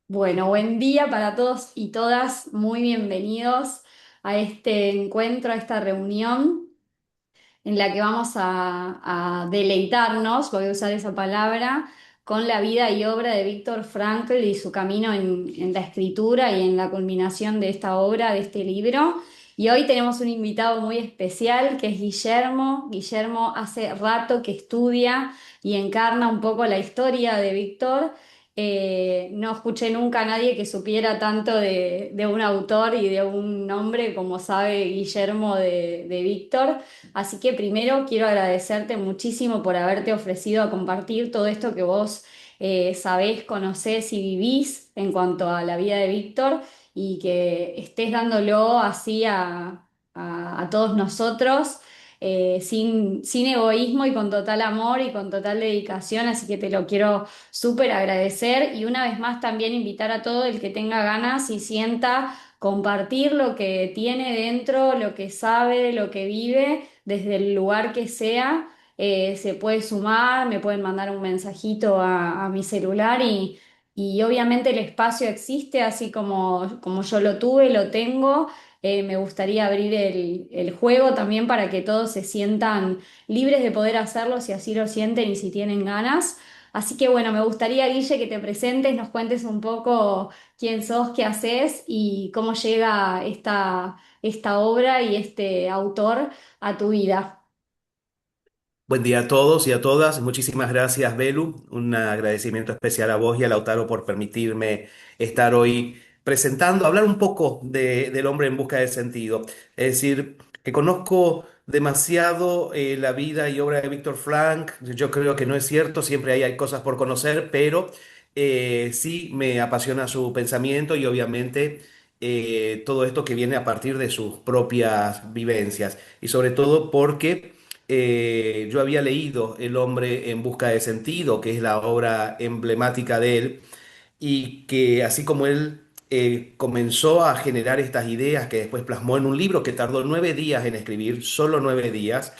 Bueno, buen día para todos y todas. Muy bienvenidos a este encuentro, a esta reunión en la que vamos a deleitarnos, voy a usar esa palabra, con la vida y obra de Víctor Frankl y su camino en la escritura y en la culminación de esta obra, de este libro. Y hoy tenemos un invitado muy especial que es Guillermo. Guillermo hace rato que estudia y encarna un poco la historia de Víctor. No escuché nunca a nadie que supiera tanto de un autor y de un nombre como sabe Guillermo de Víctor. Así que primero quiero agradecerte muchísimo por haberte ofrecido a compartir todo esto que vos sabés, conocés y vivís en cuanto a la vida de Víctor y que estés dándolo así a todos nosotros. Sin egoísmo y con total amor y con total dedicación, así que te lo quiero súper agradecer y una vez más también invitar a todo el que tenga ganas y sienta compartir lo que tiene dentro, lo que sabe, lo que vive, desde el lugar que sea, se puede sumar, me pueden mandar un mensajito a mi celular y obviamente el espacio existe, así como yo lo tuve, lo tengo. Me gustaría abrir el juego también para que todos se sientan libres de poder hacerlo si así lo sienten y si tienen ganas. Así que bueno, me gustaría, Guille, que te presentes, nos cuentes un poco quién sos, qué haces y cómo llega esta obra y este autor a tu vida. Buen día a todos y a todas. Muchísimas gracias, Belu. Un agradecimiento especial a vos y a Lautaro por permitirme estar hoy presentando, hablar un poco del hombre en busca de sentido. Es decir, que conozco demasiado la vida y obra de Víctor Frank. Yo creo que no es cierto, siempre hay cosas por conocer, pero sí me apasiona su pensamiento y obviamente todo esto que viene a partir de sus propias vivencias. Y sobre todo porque yo había leído El hombre en busca de sentido, que es la obra emblemática de él, y que así como él comenzó a generar estas ideas que después plasmó en un libro que tardó 9 días en escribir, solo 9 días,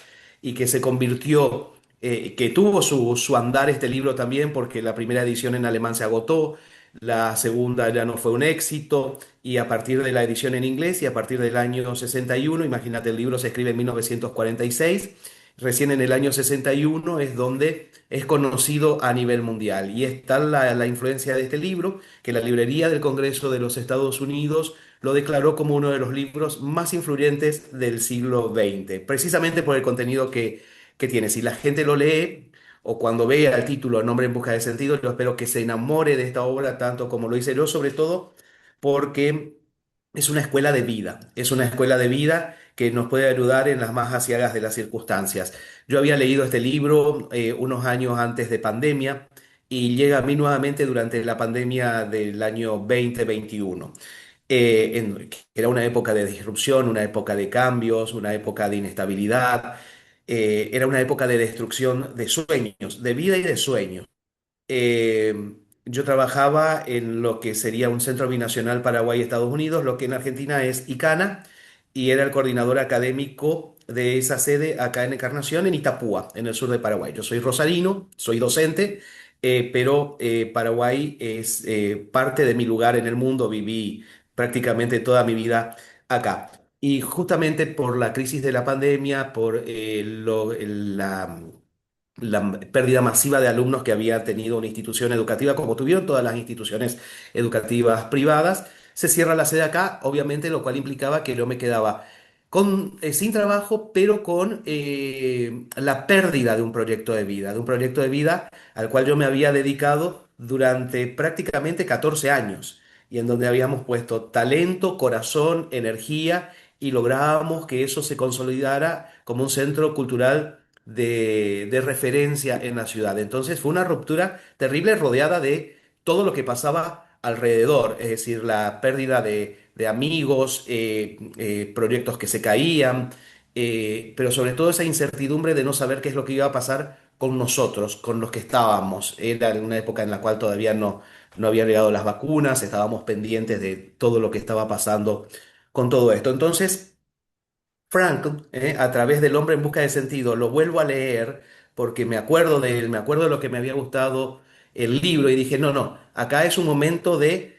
y que se convirtió, que tuvo su andar este libro también, porque la primera edición en alemán se agotó, la segunda ya no fue un éxito, y a partir de la edición en inglés y a partir del año 61, imagínate, el libro se escribe en 1946. Recién en el año 61 es donde es conocido a nivel mundial. Y está la influencia de este libro, que la Librería del Congreso de los Estados Unidos lo declaró como uno de los libros más influyentes del siglo XX, precisamente por el contenido que tiene. Si la gente lo lee o cuando vea el título El hombre en busca de sentido, yo espero que se enamore de esta obra tanto como lo hice yo, sobre todo porque es una escuela de vida, es una escuela de vida que nos puede ayudar en las más aciagas de las circunstancias. Yo había leído este libro unos años antes de pandemia y llega a mí nuevamente durante la pandemia del año 2021. Que era una época de disrupción, una época de cambios, una época de inestabilidad, era una época de destrucción de sueños, de vida y de sueños. Yo trabajaba en lo que sería un centro binacional Paraguay-Estados Unidos, lo que en Argentina es ICANA, y era el coordinador académico de esa sede acá en Encarnación, en Itapúa, en el sur de Paraguay. Yo soy rosarino, soy docente, pero Paraguay es parte de mi lugar en el mundo. Viví prácticamente toda mi vida acá. Y justamente por la crisis de la pandemia, por la pérdida masiva de alumnos que había tenido una institución educativa, como tuvieron todas las instituciones educativas privadas. Se cierra la sede acá, obviamente, lo cual implicaba que yo me quedaba sin trabajo, pero con la pérdida de un proyecto de vida al cual yo me había dedicado durante prácticamente 14 años y en donde habíamos puesto talento, corazón, energía y lográbamos que eso se consolidara como un centro cultural de referencia en la ciudad. Entonces fue una ruptura terrible rodeada de todo lo que pasaba alrededor, es decir, la pérdida de amigos, proyectos que se caían, pero sobre todo esa incertidumbre de no saber qué es lo que iba a pasar con nosotros, con los que estábamos. Era una época en la cual todavía no habían llegado las vacunas, estábamos pendientes de todo lo que estaba pasando con todo esto. Entonces, Frank, a través del Hombre en busca de sentido, lo vuelvo a leer porque me acuerdo de él, me acuerdo de lo que me había gustado el libro y dije, no, no, acá es un momento de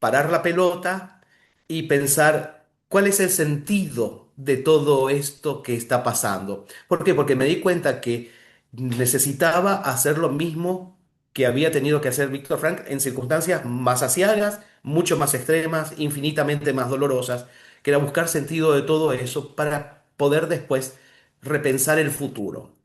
parar la pelota y pensar cuál es el sentido de todo esto que está pasando. ¿Por qué? Porque me di cuenta que necesitaba hacer lo mismo que había tenido que hacer Víctor Frank en circunstancias más asiagas, mucho más extremas, infinitamente más dolorosas, que era buscar sentido de todo eso para poder después repensar el futuro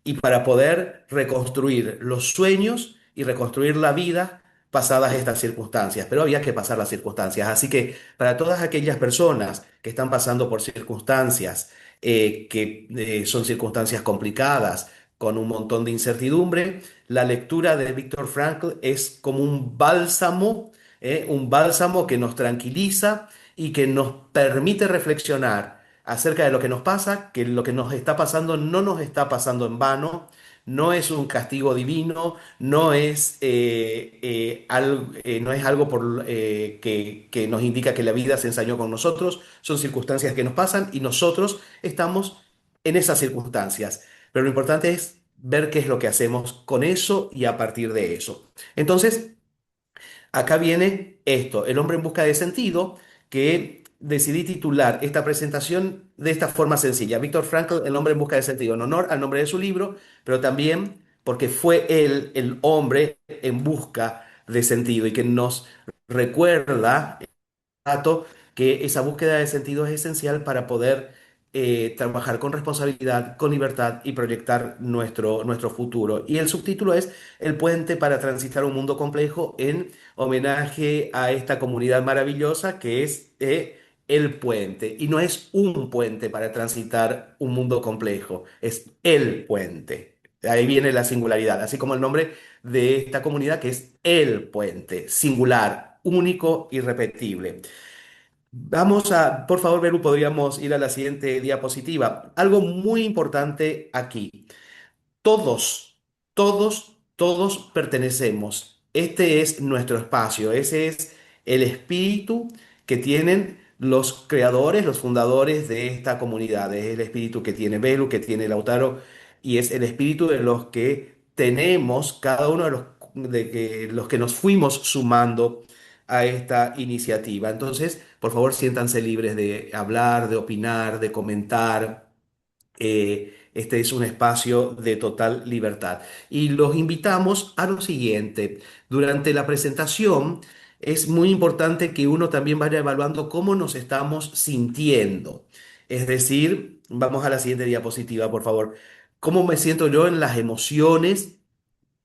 y para poder reconstruir los sueños y reconstruir la vida pasadas estas circunstancias. Pero había que pasar las circunstancias. Así que para todas aquellas personas que están pasando por circunstancias que son circunstancias complicadas, con un montón de incertidumbre, la lectura de Viktor Frankl es como un bálsamo que nos tranquiliza y que nos permite reflexionar acerca de lo que nos pasa, que lo que nos está pasando no nos está pasando en vano, no es un castigo divino, no es algo que nos indica que la vida se ensañó con nosotros, son circunstancias que nos pasan y nosotros estamos en esas circunstancias. Pero lo importante es ver qué es lo que hacemos con eso y a partir de eso. Entonces, acá viene esto, El hombre en busca de sentido, que decidí titular esta presentación de esta forma sencilla. Víctor Frankl, El hombre en busca de sentido, en honor al nombre de su libro, pero también porque fue él el hombre en busca de sentido y que nos recuerda dato que esa búsqueda de sentido es esencial para poder trabajar con responsabilidad, con libertad y proyectar nuestro futuro. Y el subtítulo es El puente para transitar un mundo complejo en homenaje a esta comunidad maravillosa que es el puente. Y no es un puente para transitar un mundo complejo, es el puente. Ahí viene la singularidad, así como el nombre de esta comunidad que es el puente, singular, único, irrepetible. Vamos a, por favor, Beru, podríamos ir a la siguiente diapositiva. Algo muy importante aquí. Todos, todos pertenecemos. Este es nuestro espacio. Ese es el espíritu que tienen los creadores, los fundadores de esta comunidad. Es el espíritu que tiene Belu, que tiene Lautaro, y es el espíritu de los que tenemos, cada uno de los que nos fuimos sumando a esta iniciativa. Entonces, por favor, siéntanse libres de hablar, de opinar, de comentar. Este es un espacio de total libertad. Y los invitamos a lo siguiente. Durante la presentación es muy importante que uno también vaya evaluando cómo nos estamos sintiendo. Es decir, vamos a la siguiente diapositiva, por favor. ¿Cómo me siento yo en las emociones?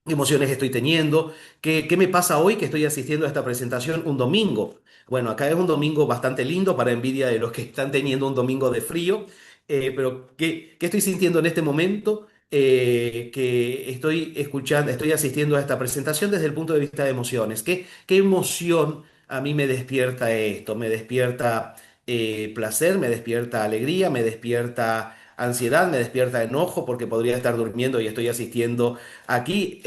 ¿Qué emociones estoy teniendo? ¿Qué me pasa hoy que estoy asistiendo a esta presentación un domingo? Bueno, acá es un domingo bastante lindo para envidia de los que están teniendo un domingo de frío, pero ¿qué estoy sintiendo en este momento? Que estoy escuchando, estoy asistiendo a esta presentación desde el punto de vista de emociones. ¿Qué emoción a mí me despierta esto? Me despierta placer, me despierta alegría, me despierta ansiedad, me despierta enojo porque podría estar durmiendo y estoy asistiendo aquí,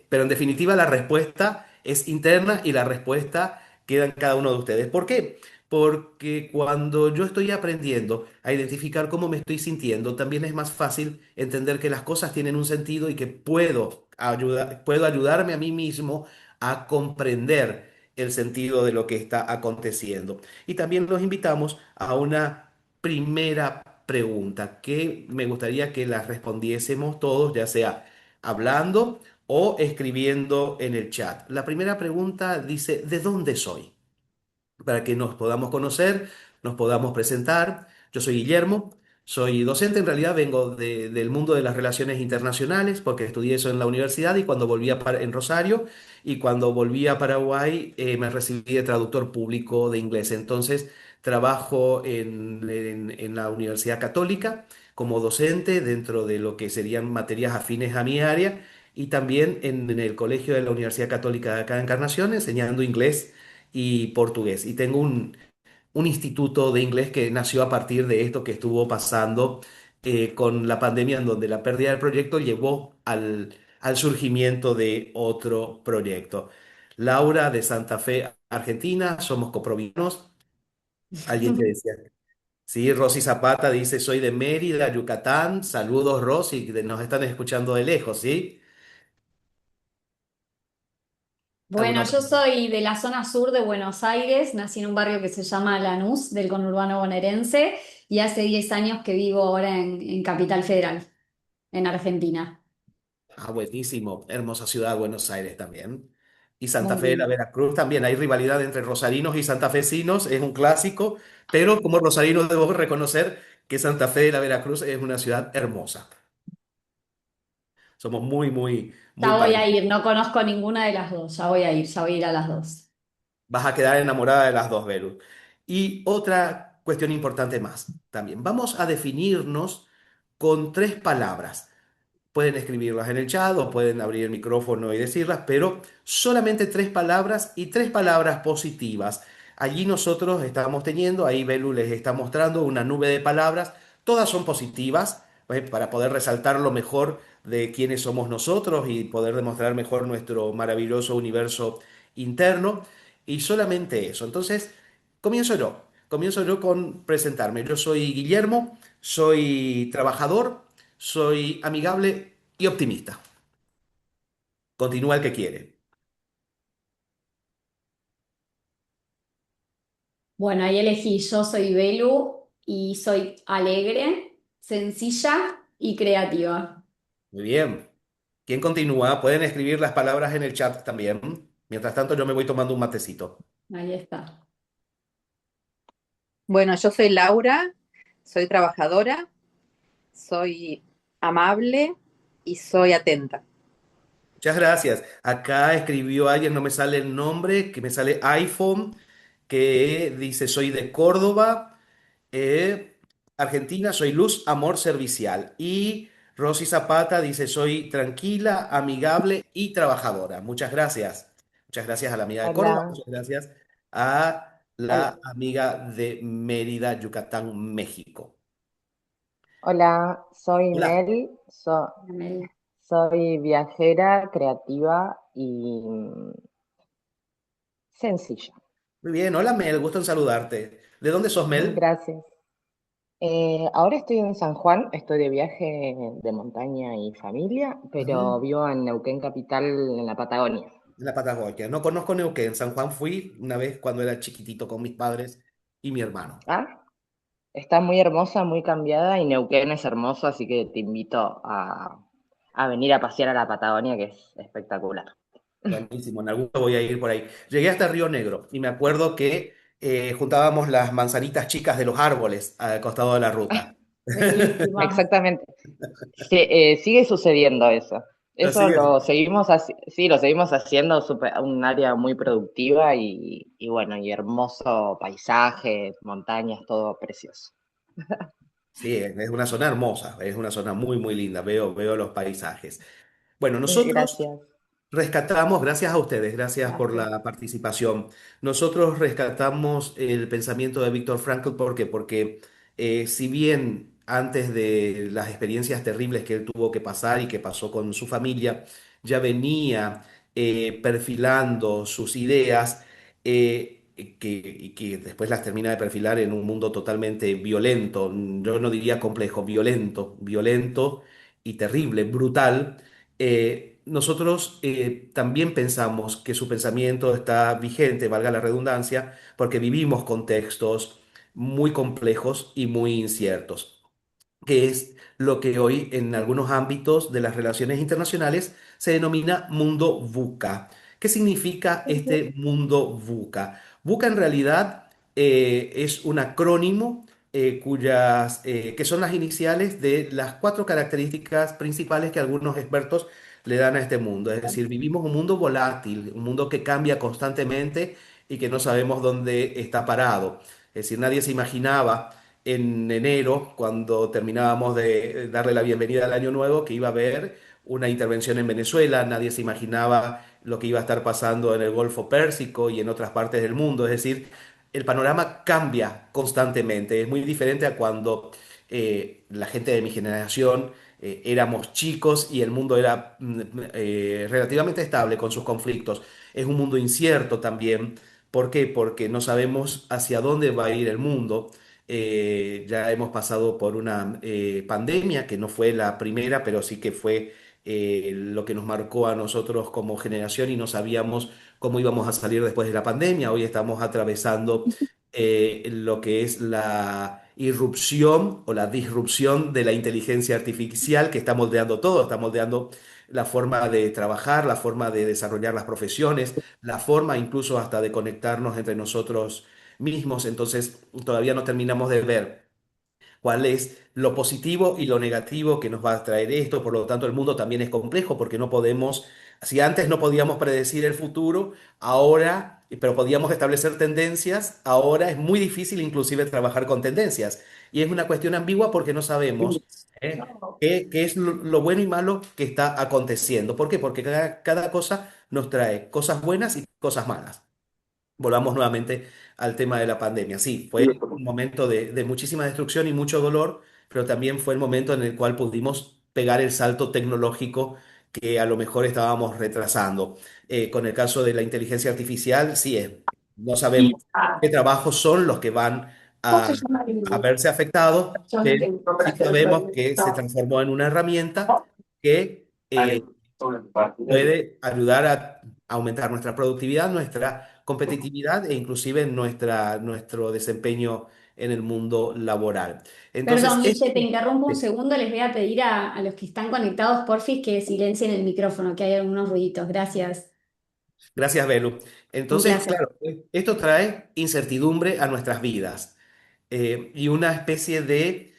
pero en definitiva la respuesta es interna y la respuesta queda en cada uno de ustedes. ¿Por qué? Porque cuando yo estoy aprendiendo a identificar cómo me estoy sintiendo, también es más fácil entender que las cosas tienen un sentido y que puedo ayudarme a mí mismo a comprender el sentido de lo que está aconteciendo. Y también los invitamos a una primera pregunta que me gustaría que la respondiésemos todos, ya sea hablando o escribiendo en el chat. La primera pregunta dice, ¿de dónde soy? Para que nos podamos conocer, nos podamos presentar. Yo soy Guillermo, soy docente, en realidad vengo del mundo de las relaciones internacionales porque estudié eso en la universidad y cuando en Rosario y cuando volví a Paraguay me recibí de traductor público de inglés. Entonces trabajo en la Universidad Católica como docente dentro de lo que serían materias afines a mi área y también en el colegio de la Universidad Católica de acá de Encarnación enseñando inglés y portugués. Y tengo un instituto de inglés que nació a partir de esto que estuvo pasando con la pandemia, en donde la pérdida del proyecto llevó al surgimiento de otro proyecto. Laura de Santa Fe, Argentina, somos coprovincianos. Alguien que decía, sí, Rosy Zapata dice, soy de Mérida, Yucatán. Saludos, Rosy, nos están escuchando de lejos, ¿sí? Bueno, ¿Alguna yo otra? soy de la zona sur de Buenos Aires, nací en un barrio que se llama Lanús, del conurbano bonaerense, y hace 10 años que vivo ahora en Capital Federal, en Argentina. Ah, buenísimo. Hermosa ciudad, Buenos Aires también. Y Santa Muy Fe de la lindo. Veracruz también. Hay rivalidad entre rosarinos y santafesinos, es un clásico, pero como rosarino debo reconocer que Santa Fe de la Veracruz es una ciudad hermosa. Somos muy, muy, muy Ya voy a parecidos. ir, no conozco ninguna de las dos, ya voy a ir, ya voy a ir a las dos. Vas a quedar enamorada de las dos, Belu. Y otra cuestión importante más también. Vamos a definirnos con tres palabras. Pueden escribirlas en el chat o pueden abrir el micrófono y decirlas, pero solamente tres palabras y tres palabras positivas. Allí nosotros estamos teniendo, ahí Belu les está mostrando una nube de palabras, todas son positivas, para poder resaltar lo mejor de quiénes somos nosotros y poder demostrar mejor nuestro maravilloso universo interno. Y solamente eso. Entonces, comienzo yo. Comienzo yo con presentarme. Yo soy Guillermo, soy trabajador, soy amigable y optimista. Continúa el que quiere. Bueno, ahí elegí, yo soy Belu y soy alegre, sencilla y creativa. Muy bien. ¿Quién continúa? Pueden escribir las palabras en el chat también. Mientras tanto, yo me voy tomando un matecito. Ahí está. Bueno, yo soy Laura, soy trabajadora, soy amable y soy atenta. Muchas gracias. Acá escribió alguien, no me sale el nombre, que me sale iPhone, que dice soy de Córdoba, eh, Argentina, soy luz, amor servicial. Y Rosy Zapata dice soy tranquila, amigable y trabajadora. Muchas gracias. Muchas gracias a la amiga de Córdoba, Hola, muchas gracias a hol- la amiga de Mérida, Yucatán, México. hola, soy Hola. Mel, Mel. soy viajera, creativa y sencilla. Muy bien, hola Mel, gusto en saludarte. ¿De dónde sos, Mel? Gracias. Ahora estoy en San Juan, estoy de viaje de montaña y familia, pero Ujú. vivo en Neuquén Capital, en la Patagonia. En la Patagonia. No conozco Neuquén. San Juan fui una vez cuando era chiquitito con mis padres y mi hermano. Ah, está muy hermosa, muy cambiada y Neuquén es hermoso, así que te invito a venir a pasear a la Patagonia, que es espectacular. Buenísimo, en algún momento voy a ir por ahí. Llegué hasta Río Negro y me acuerdo que juntábamos las manzanitas chicas de los árboles al costado de la ruta. Buenísimo. Exactamente. Sigue sucediendo eso. Así Eso que lo seguimos, sí, lo seguimos haciendo un área muy productiva y bueno, y hermoso paisaje, montañas, todo precioso. sí, es una zona hermosa, es una zona muy, muy linda. Veo los paisajes. Bueno, nosotros Gracias, rescatamos, gracias a ustedes, gracias por gracias. la participación. Nosotros rescatamos el pensamiento de Víctor Frankl, ¿por qué? Porque si bien antes de las experiencias terribles que él tuvo que pasar y que pasó con su familia, ya venía perfilando sus ideas, y que después las termina de perfilar en un mundo totalmente violento, yo no diría complejo, violento, violento y terrible, brutal. Nosotros también pensamos que su pensamiento está vigente, valga la redundancia, porque vivimos contextos muy complejos y muy inciertos, que es lo que hoy en algunos ámbitos de las relaciones internacionales se denomina mundo VUCA. ¿Qué significa este mundo VUCA? VUCA en realidad es un acrónimo que son las iniciales de las cuatro características principales que algunos expertos le dan a este mundo. Es decir, vivimos un mundo volátil, un mundo que cambia constantemente y que no sabemos dónde está parado. Es decir, nadie se imaginaba en enero, cuando terminábamos de darle la bienvenida al año nuevo, que iba a haber una intervención en Venezuela. Nadie se imaginaba lo que iba a estar pasando en el Golfo Pérsico y en otras partes del mundo. Es decir, el panorama cambia constantemente. Es muy diferente a cuando la gente de mi generación éramos chicos y el mundo era relativamente estable con sus conflictos. Es un mundo incierto también. ¿Por qué? Porque no sabemos hacia dónde va a ir el mundo. Ya hemos pasado por una pandemia que no fue la primera, pero sí que fue lo que nos marcó a nosotros como generación y no sabíamos cómo íbamos a salir después de la pandemia. Hoy estamos atravesando lo que es la irrupción o la disrupción de la inteligencia artificial que está moldeando todo, está moldeando la forma de trabajar, la forma de desarrollar las profesiones, la forma incluso hasta de conectarnos entre nosotros mismos. Entonces, todavía no terminamos de ver cuál es lo positivo y lo negativo que nos va a traer esto. Por lo tanto, el mundo también es complejo porque no podemos, si antes no podíamos predecir el futuro, ahora, pero podíamos establecer tendencias, ahora es muy difícil inclusive trabajar con tendencias. Y es una cuestión ambigua porque no sabemos qué es lo bueno y malo que está aconteciendo. ¿Por qué? Porque cada cosa nos trae cosas buenas y cosas malas. Volvamos nuevamente al tema de la pandemia. Sí, fue un momento de muchísima destrucción y mucho dolor, pero también fue el momento en el cual pudimos pegar el salto tecnológico que a lo mejor estábamos retrasando. Con el caso de la inteligencia artificial, sí, no sabemos qué trabajos son los que van a, a verse afectados, pero sí sabemos que se transformó en una herramienta que puede ayudar a aumentar nuestra productividad, nuestra competitividad e inclusive nuestro desempeño en el mundo laboral. Perdón, Entonces, Guille, te interrumpo un segundo. Les voy a pedir a los que están conectados, porfis, que silencien el micrófono, que hay algunos ruiditos. Gracias. gracias, Belu. Un Entonces, placer. claro, esto trae incertidumbre a nuestras vidas. Y una especie de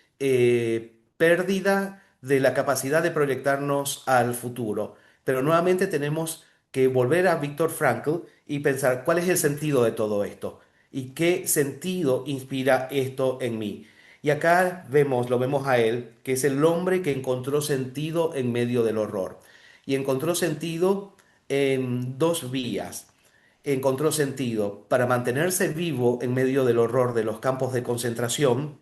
pérdida de la capacidad de proyectarnos al futuro. Pero nuevamente tenemos que volver a Viktor Frankl y pensar cuál es el sentido de todo esto y qué sentido inspira esto en mí. Y acá lo vemos a él, que es el hombre que encontró sentido en medio del horror. Y encontró sentido en dos vías. Encontró sentido para mantenerse vivo en medio del horror de los campos de concentración,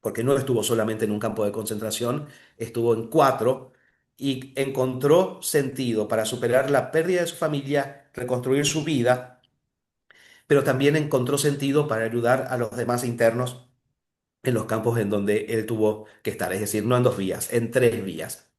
porque no estuvo solamente en un campo de concentración, estuvo en cuatro, y encontró sentido para superar la pérdida de su familia, reconstruir su vida, pero también encontró sentido para ayudar a los demás internos en los campos en donde él tuvo que estar, es decir, no en dos vías, en tres vías.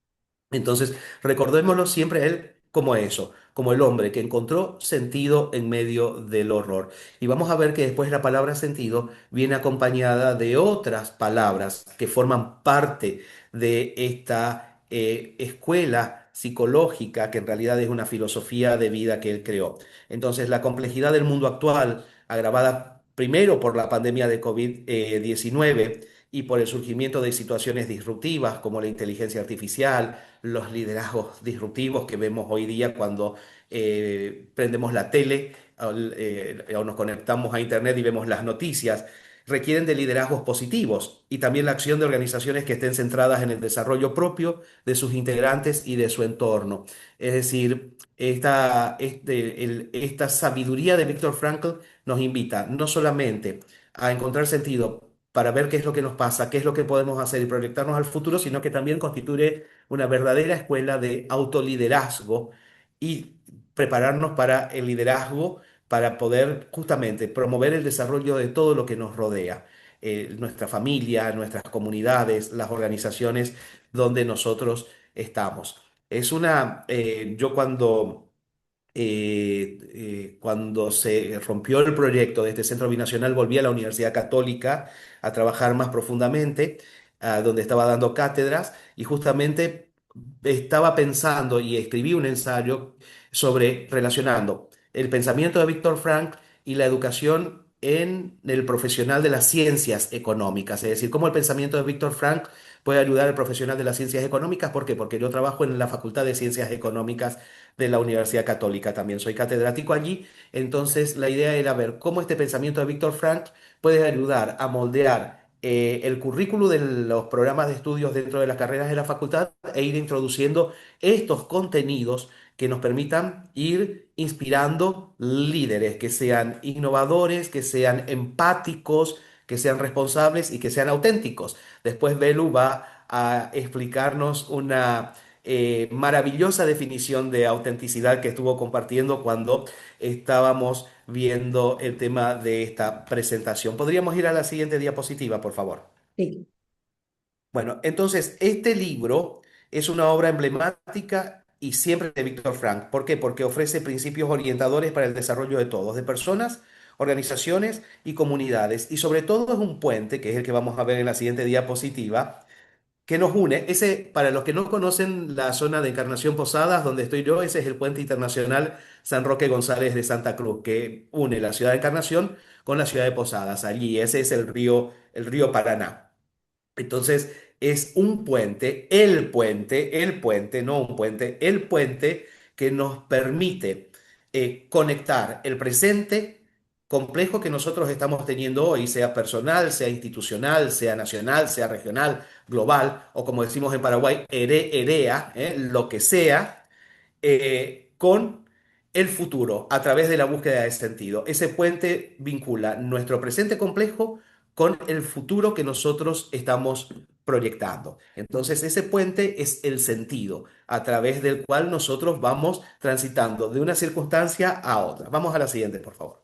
Entonces, recordémoslo siempre a él como eso, como el hombre que encontró sentido en medio del horror. Y vamos a ver que después la palabra sentido viene acompañada de otras palabras que forman parte de esta escuela psicológica, que en realidad es una filosofía de vida que él creó. Entonces, la complejidad del mundo actual, agravada primero por la pandemia de COVID-19 y por el surgimiento de situaciones disruptivas como la inteligencia artificial, los liderazgos disruptivos que vemos hoy día cuando prendemos la tele o nos conectamos a Internet y vemos las noticias, requieren de liderazgos positivos y también la acción de organizaciones que estén centradas en el desarrollo propio de sus integrantes y de su entorno. Es decir, esta sabiduría de Viktor Frankl nos invita no solamente a encontrar sentido para ver qué es lo que nos pasa, qué es lo que podemos hacer y proyectarnos al futuro, sino que también constituye una verdadera escuela de autoliderazgo y prepararnos para el liderazgo, para poder justamente promover el desarrollo de todo lo que nos rodea, nuestra familia, nuestras comunidades, las organizaciones donde nosotros estamos. Yo cuando se rompió el proyecto de este centro binacional, volví a la Universidad Católica a trabajar más profundamente, donde estaba dando cátedras y justamente estaba pensando y escribí un ensayo sobre relacionando el pensamiento de Víctor Frank y la educación en el profesional de las ciencias económicas, es decir, cómo el pensamiento de Víctor Frank puede ayudar al profesional de las ciencias económicas. ¿Por qué? Porque yo trabajo en la Facultad de Ciencias Económicas de la Universidad Católica, también soy catedrático allí. Entonces la idea era ver cómo este pensamiento de Víctor Frank puede ayudar a moldear el currículo de los programas de estudios dentro de las carreras de la facultad e ir introduciendo estos contenidos que nos permitan ir inspirando líderes que sean innovadores, que sean empáticos, que sean responsables y que sean auténticos. Después Belu va a explicarnos una maravillosa definición de autenticidad que estuvo compartiendo cuando estábamos viendo el tema de esta presentación. ¿Podríamos ir a la siguiente diapositiva, por favor? Sí. Bueno, entonces, este libro es una obra emblemática y siempre de Víctor Frank. ¿Por qué? Porque ofrece principios orientadores para el desarrollo de todos, de personas, organizaciones y comunidades. Y sobre todo es un puente, que es el que vamos a ver en la siguiente diapositiva, que nos une. Ese, para los que no conocen la zona de Encarnación Posadas, donde estoy yo, ese es el puente internacional San Roque González de Santa Cruz, que une la ciudad de Encarnación con la ciudad de Posadas. Allí, ese es el río Paraná. Entonces, es un puente, el puente, no un puente, el puente que nos permite conectar el presente complejo que nosotros estamos teniendo hoy, sea personal, sea institucional, sea nacional, sea regional, global, o como decimos en Paraguay, EREA, lo que sea, con el futuro a través de la búsqueda de sentido. Ese puente vincula nuestro presente complejo con el futuro que nosotros estamos proyectando. Entonces, ese puente es el sentido a través del cual nosotros vamos transitando de una circunstancia a otra. Vamos a la siguiente, por favor.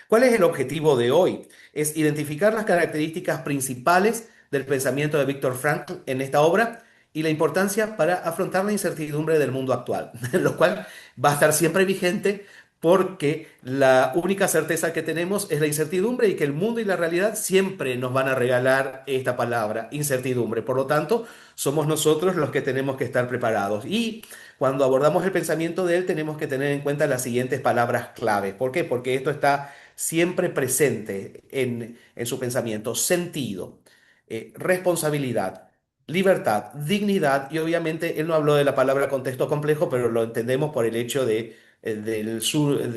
¿Cuál es el objetivo de hoy? Es identificar las características principales del pensamiento de Viktor Frankl en esta obra y la importancia para afrontar la incertidumbre del mundo actual, lo cual va a estar siempre vigente porque la única certeza que tenemos es la incertidumbre y que el mundo y la realidad siempre nos van a regalar esta palabra, incertidumbre. Por lo tanto, somos nosotros los que tenemos que estar preparados. Y cuando abordamos el pensamiento de él, tenemos que tener en cuenta las siguientes palabras clave. ¿Por qué? Porque esto está siempre presente en su pensamiento: sentido, responsabilidad, libertad, dignidad, y obviamente él no habló de la palabra contexto complejo, pero lo entendemos por el hecho de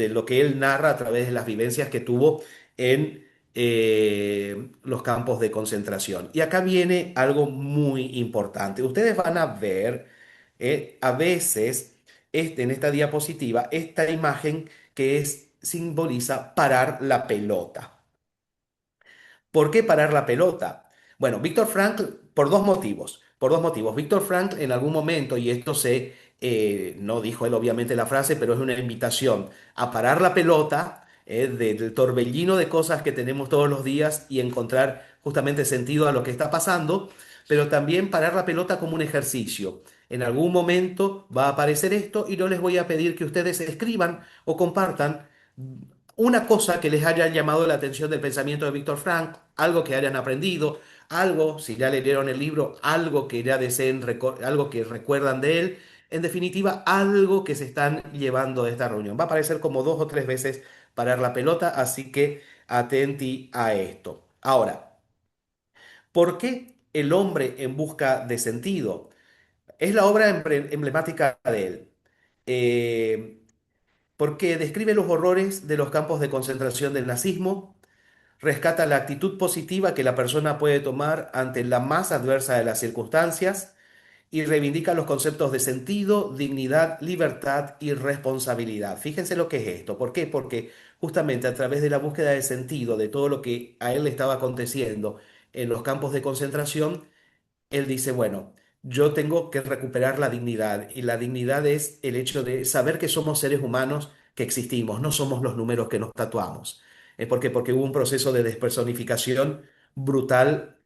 lo que él narra a través de las vivencias que tuvo en los campos de concentración. Y acá viene algo muy importante. Ustedes van a ver a veces en esta diapositiva esta imagen que simboliza parar la pelota. ¿Por qué parar la pelota? Bueno, Víctor Frankl, por dos motivos. Por dos motivos. Víctor Frankl en algún momento, y esto no dijo él obviamente la frase, pero es una invitación a parar la pelota del torbellino de cosas que tenemos todos los días y encontrar justamente sentido a lo que está pasando, pero también parar la pelota como un ejercicio. En algún momento va a aparecer esto y yo les voy a pedir que ustedes escriban o compartan una cosa que les haya llamado la atención del pensamiento de Víctor Frank, algo que hayan aprendido, algo, si ya leyeron el libro, algo que ya deseen, algo que recuerdan de él, en definitiva, algo que se están llevando de esta reunión. Va a aparecer como dos o tres veces parar la pelota, así que atenti a esto. Ahora, ¿por qué el hombre en busca de sentido? Es la obra emblemática de él. Eh, Porque describe los horrores de los campos de concentración del nazismo, rescata la actitud positiva que la persona puede tomar ante la más adversa de las circunstancias y reivindica los conceptos de sentido, dignidad, libertad y responsabilidad. Fíjense lo que es esto. ¿Por qué? Porque justamente a través de la búsqueda de sentido de todo lo que a él le estaba aconteciendo en los campos de concentración, él dice, bueno, yo tengo que recuperar la dignidad y la dignidad es el hecho de saber que somos seres humanos que existimos, no somos los números que nos tatuamos. ¿Por qué? Porque hubo un proceso de despersonificación brutal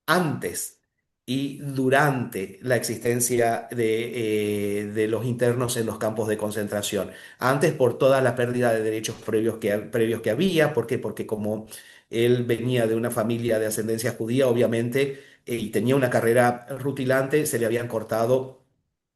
antes y durante la existencia de los internos en los campos de concentración. Antes por toda la pérdida de derechos previos que había. ¿Por qué? Porque como él venía de una familia de ascendencia judía, obviamente, y tenía una carrera rutilante, se le habían cortado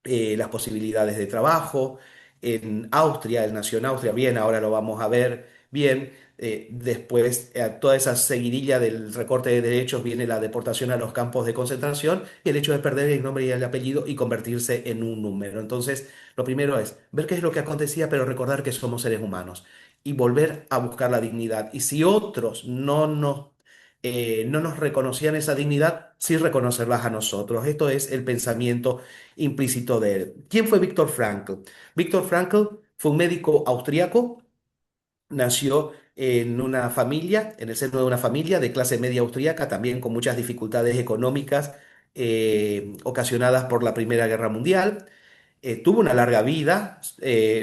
las posibilidades de trabajo. En Austria, él nació en Austria, bien, ahora lo vamos a ver bien. Después, toda esa seguidilla del recorte de derechos viene la deportación a los campos de concentración y el hecho de perder el nombre y el apellido y convertirse en un número. Entonces, lo primero es ver qué es lo que acontecía, pero recordar que somos seres humanos y volver a buscar la dignidad. Y si otros no nos reconocían esa dignidad, sí reconocerlas a nosotros. Esto es el pensamiento implícito de él. ¿Quién fue Víctor Frankl? Víctor Frankl fue un médico austriaco. Nació en una familia, en el seno de una familia de clase media austríaca, también con muchas dificultades económicas ocasionadas por la Primera Guerra Mundial. Tuvo una larga vida,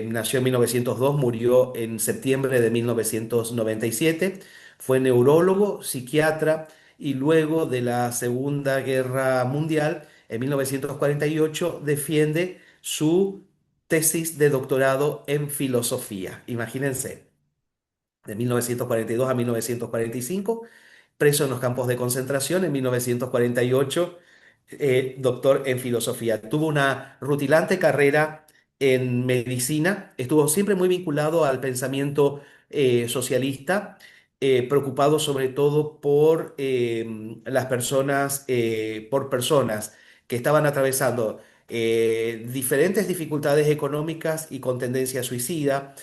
nació en 1902, murió en septiembre de 1997. Fue neurólogo, psiquiatra y luego de la Segunda Guerra Mundial en 1948 defiende su tesis de doctorado en filosofía. Imagínense, de 1942 a 1945, preso en los campos de concentración, en 1948, doctor en filosofía. Tuvo una rutilante carrera en medicina, estuvo siempre muy vinculado al pensamiento socialista, preocupado sobre todo por las personas, por personas que estaban atravesando diferentes dificultades económicas y con tendencia suicida,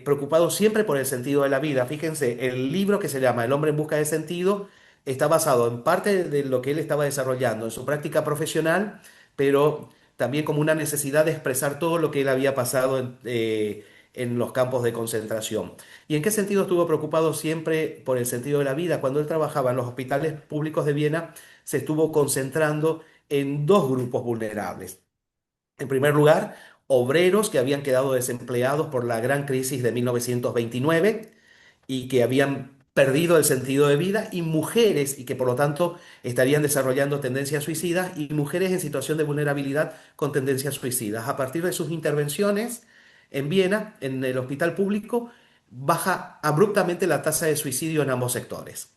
preocupado siempre por el sentido de la vida. Fíjense, el libro que se llama El hombre en busca de sentido está basado en parte de lo que él estaba desarrollando en su práctica profesional, pero también como una necesidad de expresar todo lo que él había pasado en los campos de concentración. ¿Y en qué sentido estuvo preocupado siempre por el sentido de la vida? Cuando él trabajaba en los hospitales públicos de Viena, se estuvo concentrando en dos grupos vulnerables. En primer lugar, obreros que habían quedado desempleados por la gran crisis de 1929 y que habían perdido el sentido de vida, y mujeres y que por lo tanto estarían desarrollando tendencias suicidas, y mujeres en situación de vulnerabilidad con tendencias suicidas. A partir de sus intervenciones en Viena, en el hospital público, baja abruptamente la tasa de suicidio en ambos sectores.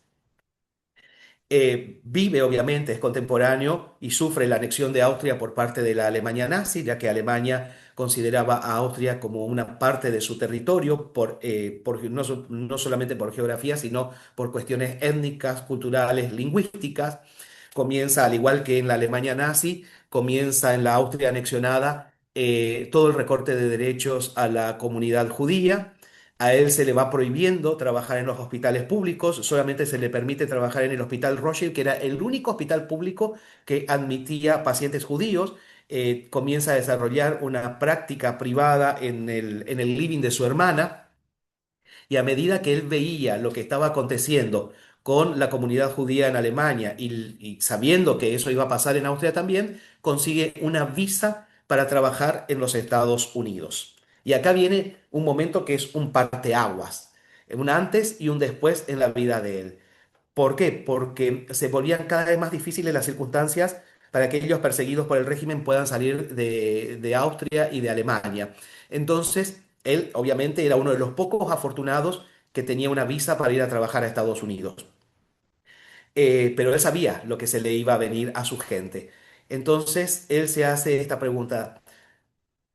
Vive, obviamente, es contemporáneo y sufre la anexión de Austria por parte de la Alemania nazi, ya que Alemania consideraba a Austria como una parte de su territorio, no solamente por geografía, sino por cuestiones étnicas, culturales, lingüísticas. Comienza, al igual que en la Alemania nazi, comienza en la Austria anexionada todo el recorte de derechos a la comunidad judía. A él se le va prohibiendo trabajar en los hospitales públicos, solamente se le permite trabajar en el Hospital Rothschild, que era el único hospital público que admitía pacientes judíos. Comienza a desarrollar una práctica privada en el living de su hermana, y a medida que él veía lo que estaba aconteciendo con la comunidad judía en Alemania y sabiendo que eso iba a pasar en Austria también, consigue una visa para trabajar en los Estados Unidos. Y acá viene un momento que es un parteaguas, un antes y un después en la vida de él. ¿Por qué? Porque se volvían cada vez más difíciles las circunstancias para que aquellos perseguidos por el régimen puedan salir de Austria y de Alemania. Entonces, él obviamente era uno de los pocos afortunados que tenía una visa para ir a trabajar a Estados Unidos. Pero él sabía lo que se le iba a venir a su gente. Entonces, él se hace esta pregunta,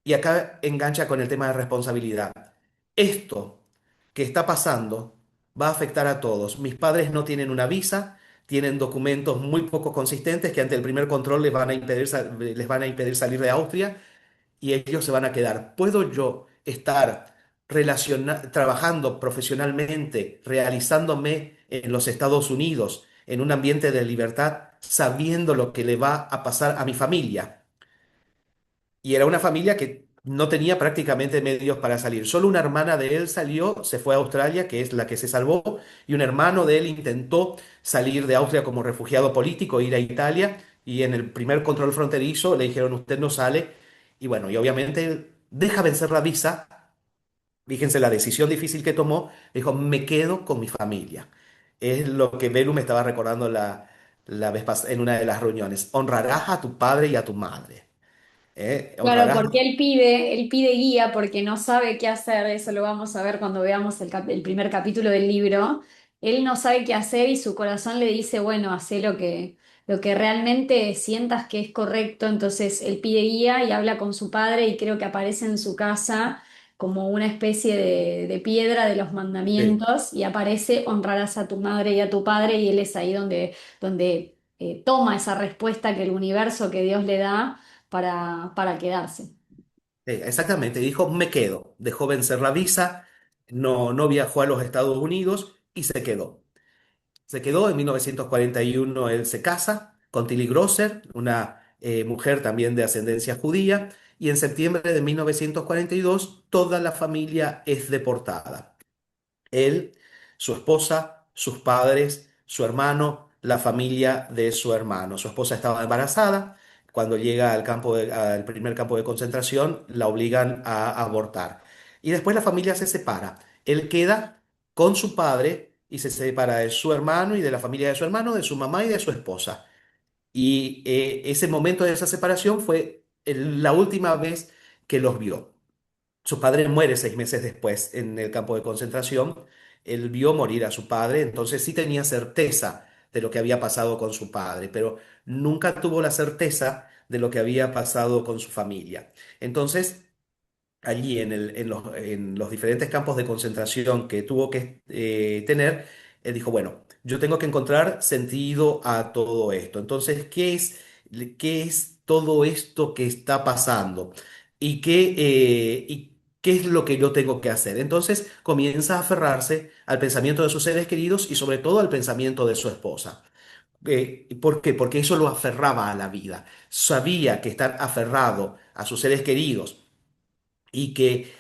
y acá engancha con el tema de responsabilidad. Esto que está pasando va a afectar a todos. Mis padres no tienen una visa, tienen documentos muy poco consistentes que ante el primer control les van a impedir salir de Austria, y ellos se van a quedar. ¿Puedo yo estar trabajando profesionalmente, realizándome en los Estados Unidos, en un ambiente de libertad, sabiendo lo que le va a pasar a mi familia? Y era una familia que no tenía prácticamente medios para salir. Solo una hermana de él salió, se fue a Australia, que es la que se salvó, y un hermano de él intentó salir de Austria como refugiado político, ir a Italia, y en el primer control fronterizo le dijeron, usted no sale. Y bueno, y obviamente él deja vencer la visa. Fíjense la decisión difícil que tomó, dijo, me quedo con mi familia. Es lo que Belu me estaba recordando la vez en una de las reuniones. Honrarás a tu padre y a tu madre. Claro, Honrarás. porque él pide guía porque no sabe qué hacer, eso lo vamos a ver cuando veamos el primer capítulo del libro. Él no sabe qué hacer y su corazón le dice, bueno, hacé lo que realmente sientas que es correcto. Entonces él pide guía y habla con su padre y creo que aparece en su casa como una especie de piedra de los Sí. mandamientos y aparece honrarás a tu madre y a tu padre y él es ahí donde toma esa respuesta que el universo, que Dios le da para quedarse. Exactamente, dijo, me quedo. Dejó vencer la visa, no viajó a los Estados Unidos y se quedó. Se quedó en 1941, él se casa con Tilly Grosser, una mujer también de ascendencia judía, y en septiembre de 1942 toda la familia es deportada. Él, su esposa, sus padres, su hermano, la familia de su hermano. Su esposa estaba embarazada. Cuando llega al primer campo de concentración, la obligan a abortar. Y después la familia se separa. Él queda con su padre y se separa de su hermano y de la familia de su hermano, de su mamá y de su esposa. Y ese momento de esa separación fue la última vez que los vio. Su padre muere 6 meses después en el campo de concentración. Él vio morir a su padre, entonces sí tenía certeza de lo que había pasado con su padre, pero nunca tuvo la certeza de lo que había pasado con su familia. Entonces, allí en los diferentes campos de concentración que tuvo que tener, él dijo, bueno, yo tengo que encontrar sentido a todo esto. Entonces, qué es todo esto que está pasando? ¿Y qué es lo que yo tengo que hacer? Entonces comienza a aferrarse al pensamiento de sus seres queridos y sobre todo al pensamiento de su esposa. ¿Por qué? Porque eso lo aferraba a la vida. Sabía que estar aferrado a sus seres queridos y que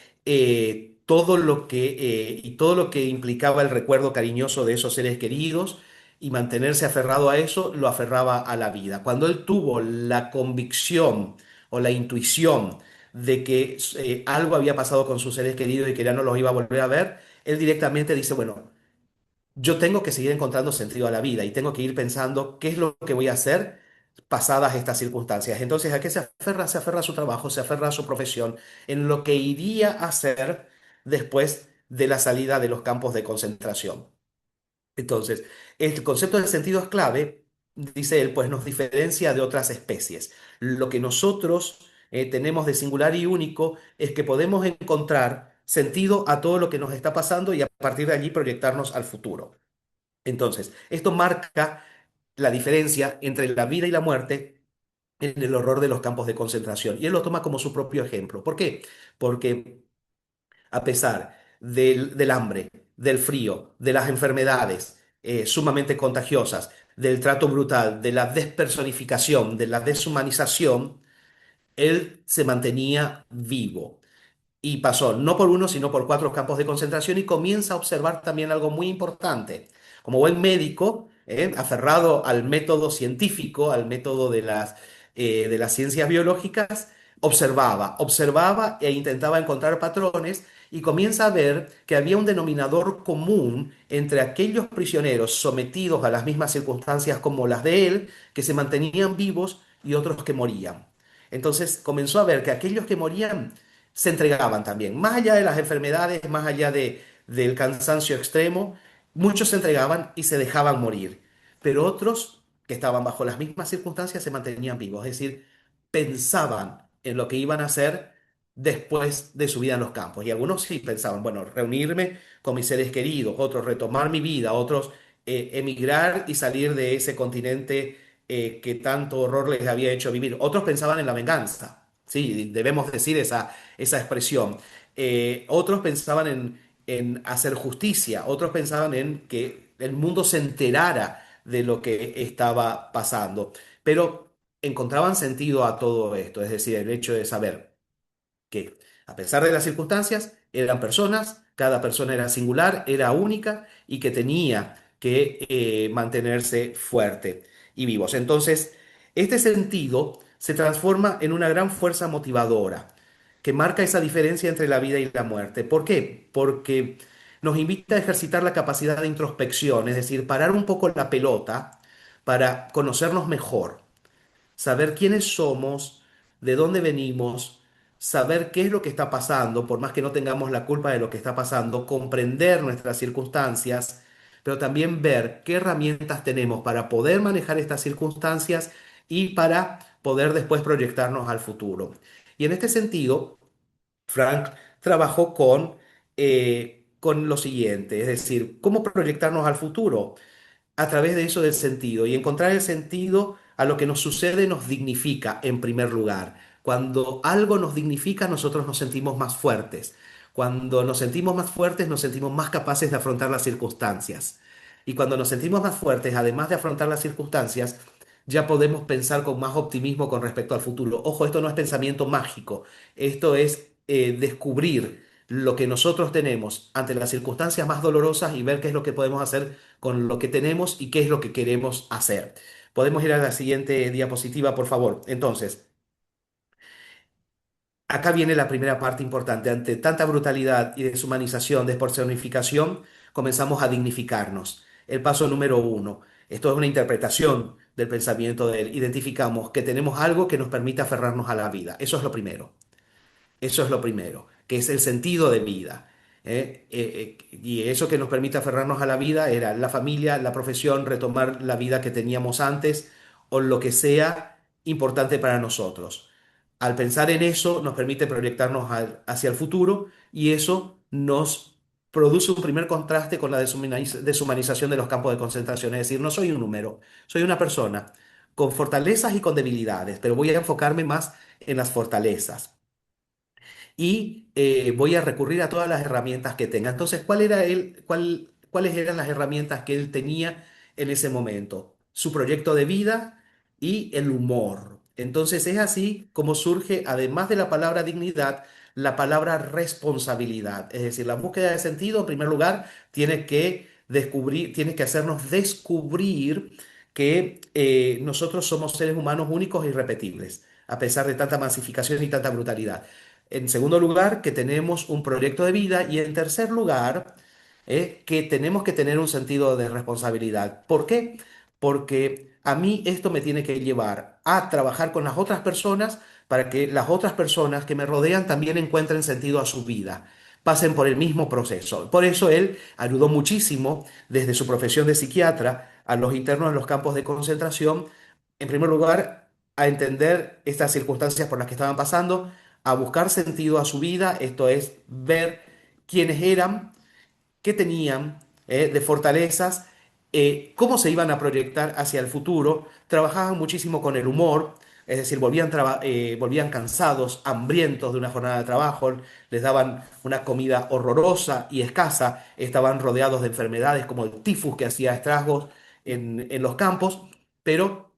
todo lo que implicaba el recuerdo cariñoso de esos seres queridos y mantenerse aferrado a eso, lo aferraba a la vida. Cuando él tuvo la convicción o la intuición de que algo había pasado con sus seres queridos y que ya no los iba a volver a ver, él directamente dice, bueno, yo tengo que seguir encontrando sentido a la vida y tengo que ir pensando qué es lo que voy a hacer pasadas estas circunstancias. Entonces, ¿a qué se aferra? Se aferra a su trabajo, se aferra a su profesión, en lo que iría a hacer después de la salida de los campos de concentración. Entonces, el concepto del sentido es clave, dice él, pues nos diferencia de otras especies. Lo que nosotros tenemos de singular y único es que podemos encontrar sentido a todo lo que nos está pasando y a partir de allí proyectarnos al futuro. Entonces, esto marca la diferencia entre la vida y la muerte en el horror de los campos de concentración. Y él lo toma como su propio ejemplo. ¿Por qué? Porque a pesar del hambre, del frío, de las enfermedades sumamente contagiosas, del trato brutal, de la despersonificación, de la deshumanización, él se mantenía vivo y pasó no por uno, sino por 4 campos de concentración y comienza a observar también algo muy importante. Como buen médico, aferrado al método científico, al método de las ciencias biológicas, observaba e intentaba encontrar patrones y comienza a ver que había un denominador común entre aquellos prisioneros sometidos a las mismas circunstancias como las de él, que se mantenían vivos y otros que morían. Entonces comenzó a ver que aquellos que morían se entregaban también. Más allá de las enfermedades, más allá del cansancio extremo, muchos se entregaban y se dejaban morir. Pero otros que estaban bajo las mismas circunstancias se mantenían vivos, es decir, pensaban en lo que iban a hacer después de su vida en los campos. Y algunos sí pensaban, bueno, reunirme con mis seres queridos, otros retomar mi vida, otros emigrar y salir de ese continente que tanto horror les había hecho vivir. Otros pensaban en la venganza. Sí, debemos decir esa expresión. Otros pensaban en hacer justicia, otros pensaban en que el mundo se enterara de lo que estaba pasando, pero encontraban sentido a todo esto, es decir, el hecho de saber que, a pesar de las circunstancias, eran personas, cada persona era singular, era única y que tenía que mantenerse fuerte y vivos. Entonces, este sentido se transforma en una gran fuerza motivadora que marca esa diferencia entre la vida y la muerte. ¿Por qué? Porque nos invita a ejercitar la capacidad de introspección, es decir, parar un poco la pelota para conocernos mejor, saber quiénes somos, de dónde venimos, saber qué es lo que está pasando, por más que no tengamos la culpa de lo que está pasando, comprender nuestras circunstancias, pero también ver qué herramientas tenemos para poder manejar estas circunstancias y para poder después proyectarnos al futuro. Y en este sentido, Frank trabajó con lo siguiente, es decir, cómo proyectarnos al futuro a través de eso del sentido y encontrar el sentido a lo que nos sucede nos dignifica en primer lugar. Cuando algo nos dignifica, nosotros nos sentimos más fuertes. Cuando nos sentimos más fuertes, nos sentimos más capaces de afrontar las circunstancias. Y cuando nos sentimos más fuertes, además de afrontar las circunstancias, ya podemos pensar con más optimismo con respecto al futuro. Ojo, esto no es pensamiento mágico, esto es descubrir lo que nosotros tenemos ante las circunstancias más dolorosas y ver qué es lo que podemos hacer con lo que tenemos y qué es lo que queremos hacer. Podemos ir a la siguiente diapositiva, por favor. Entonces, acá viene la primera parte importante. Ante tanta brutalidad y deshumanización, despersonificación, comenzamos a dignificarnos. El paso número 1. Esto es una interpretación del pensamiento de él. Identificamos que tenemos algo que nos permite aferrarnos a la vida. Eso es lo primero. Eso es lo primero, que es el sentido de vida. Y eso que nos permite aferrarnos a la vida era la familia, la profesión, retomar la vida que teníamos antes o lo que sea importante para nosotros. Al pensar en eso nos permite proyectarnos hacia el futuro y eso nos produce un primer contraste con la deshumanización de los campos de concentración. Es decir, no soy un número, soy una persona con fortalezas y con debilidades, pero voy a enfocarme más en las fortalezas y voy a recurrir a todas las herramientas que tenga. Entonces, ¿cuáles eran las herramientas que él tenía en ese momento? Su proyecto de vida y el humor. Entonces, es así como surge, además de la palabra dignidad, la palabra responsabilidad. Es decir, la búsqueda de sentido, en primer lugar, tiene que hacernos descubrir que nosotros somos seres humanos únicos e irrepetibles, a pesar de tanta masificación y tanta brutalidad. En segundo lugar, que tenemos un proyecto de vida. Y en tercer lugar, que tenemos que tener un sentido de responsabilidad. ¿Por qué? Porque a mí esto me tiene que llevar a trabajar con las otras personas para que las otras personas que me rodean también encuentren sentido a su vida, pasen por el mismo proceso. Por eso él ayudó muchísimo desde su profesión de psiquiatra a los internos en los campos de concentración, en primer lugar, a entender estas circunstancias por las que estaban pasando, a buscar sentido a su vida, esto es, ver quiénes eran, qué tenían de fortalezas, cómo se iban a proyectar hacia el futuro. Trabajaban muchísimo con el humor, es decir, volvían cansados, hambrientos de una jornada de trabajo, les daban una comida horrorosa y escasa, estaban rodeados de enfermedades como el tifus que hacía estragos en los campos, pero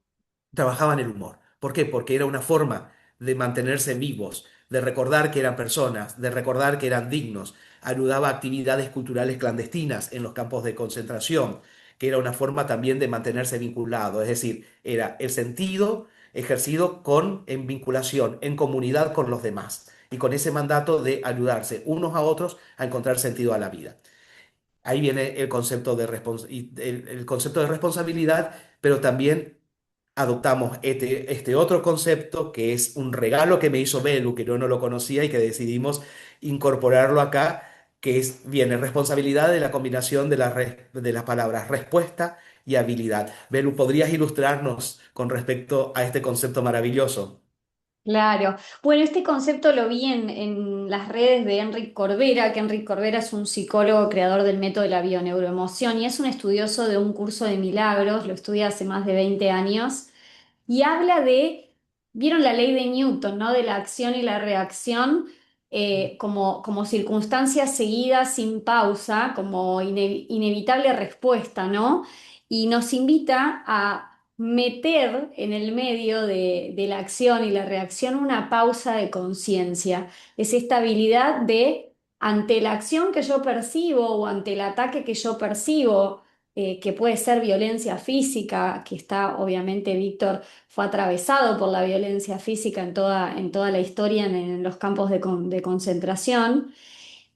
trabajaban el humor. ¿Por qué? Porque era una forma de mantenerse vivos, de recordar que eran personas, de recordar que eran dignos. Ayudaba a actividades culturales clandestinas en los campos de concentración, que era una forma también de mantenerse vinculado. Es decir, era el sentido ejercido en vinculación, en comunidad con los demás y con ese mandato de ayudarse unos a otros a encontrar sentido a la vida. Ahí viene el concepto de responsabilidad, pero también adoptamos este otro concepto que es un regalo que me hizo Belu, que yo no lo conocía y que decidimos incorporarlo acá, que viene responsabilidad de la combinación de las palabras respuesta y habilidad. Belu, ¿podrías ilustrarnos con respecto a este concepto maravilloso? Claro. Bueno, este concepto lo vi en las redes de Enric Corbera, que Enric Corbera es un psicólogo creador del método de la bioneuroemoción y es un estudioso de un curso de milagros, lo estudia hace más de 20 años. Y habla vieron la ley de Newton, ¿no? De la acción y la reacción como circunstancias seguidas sin pausa, como inevitable respuesta, ¿no? Y nos invita a meter en el medio de la acción y la reacción una pausa de conciencia. Es esta habilidad de, ante la acción que yo percibo o ante el ataque que yo percibo, que puede ser violencia física, que está obviamente Víctor fue atravesado por la violencia física en toda la historia en los campos de concentración,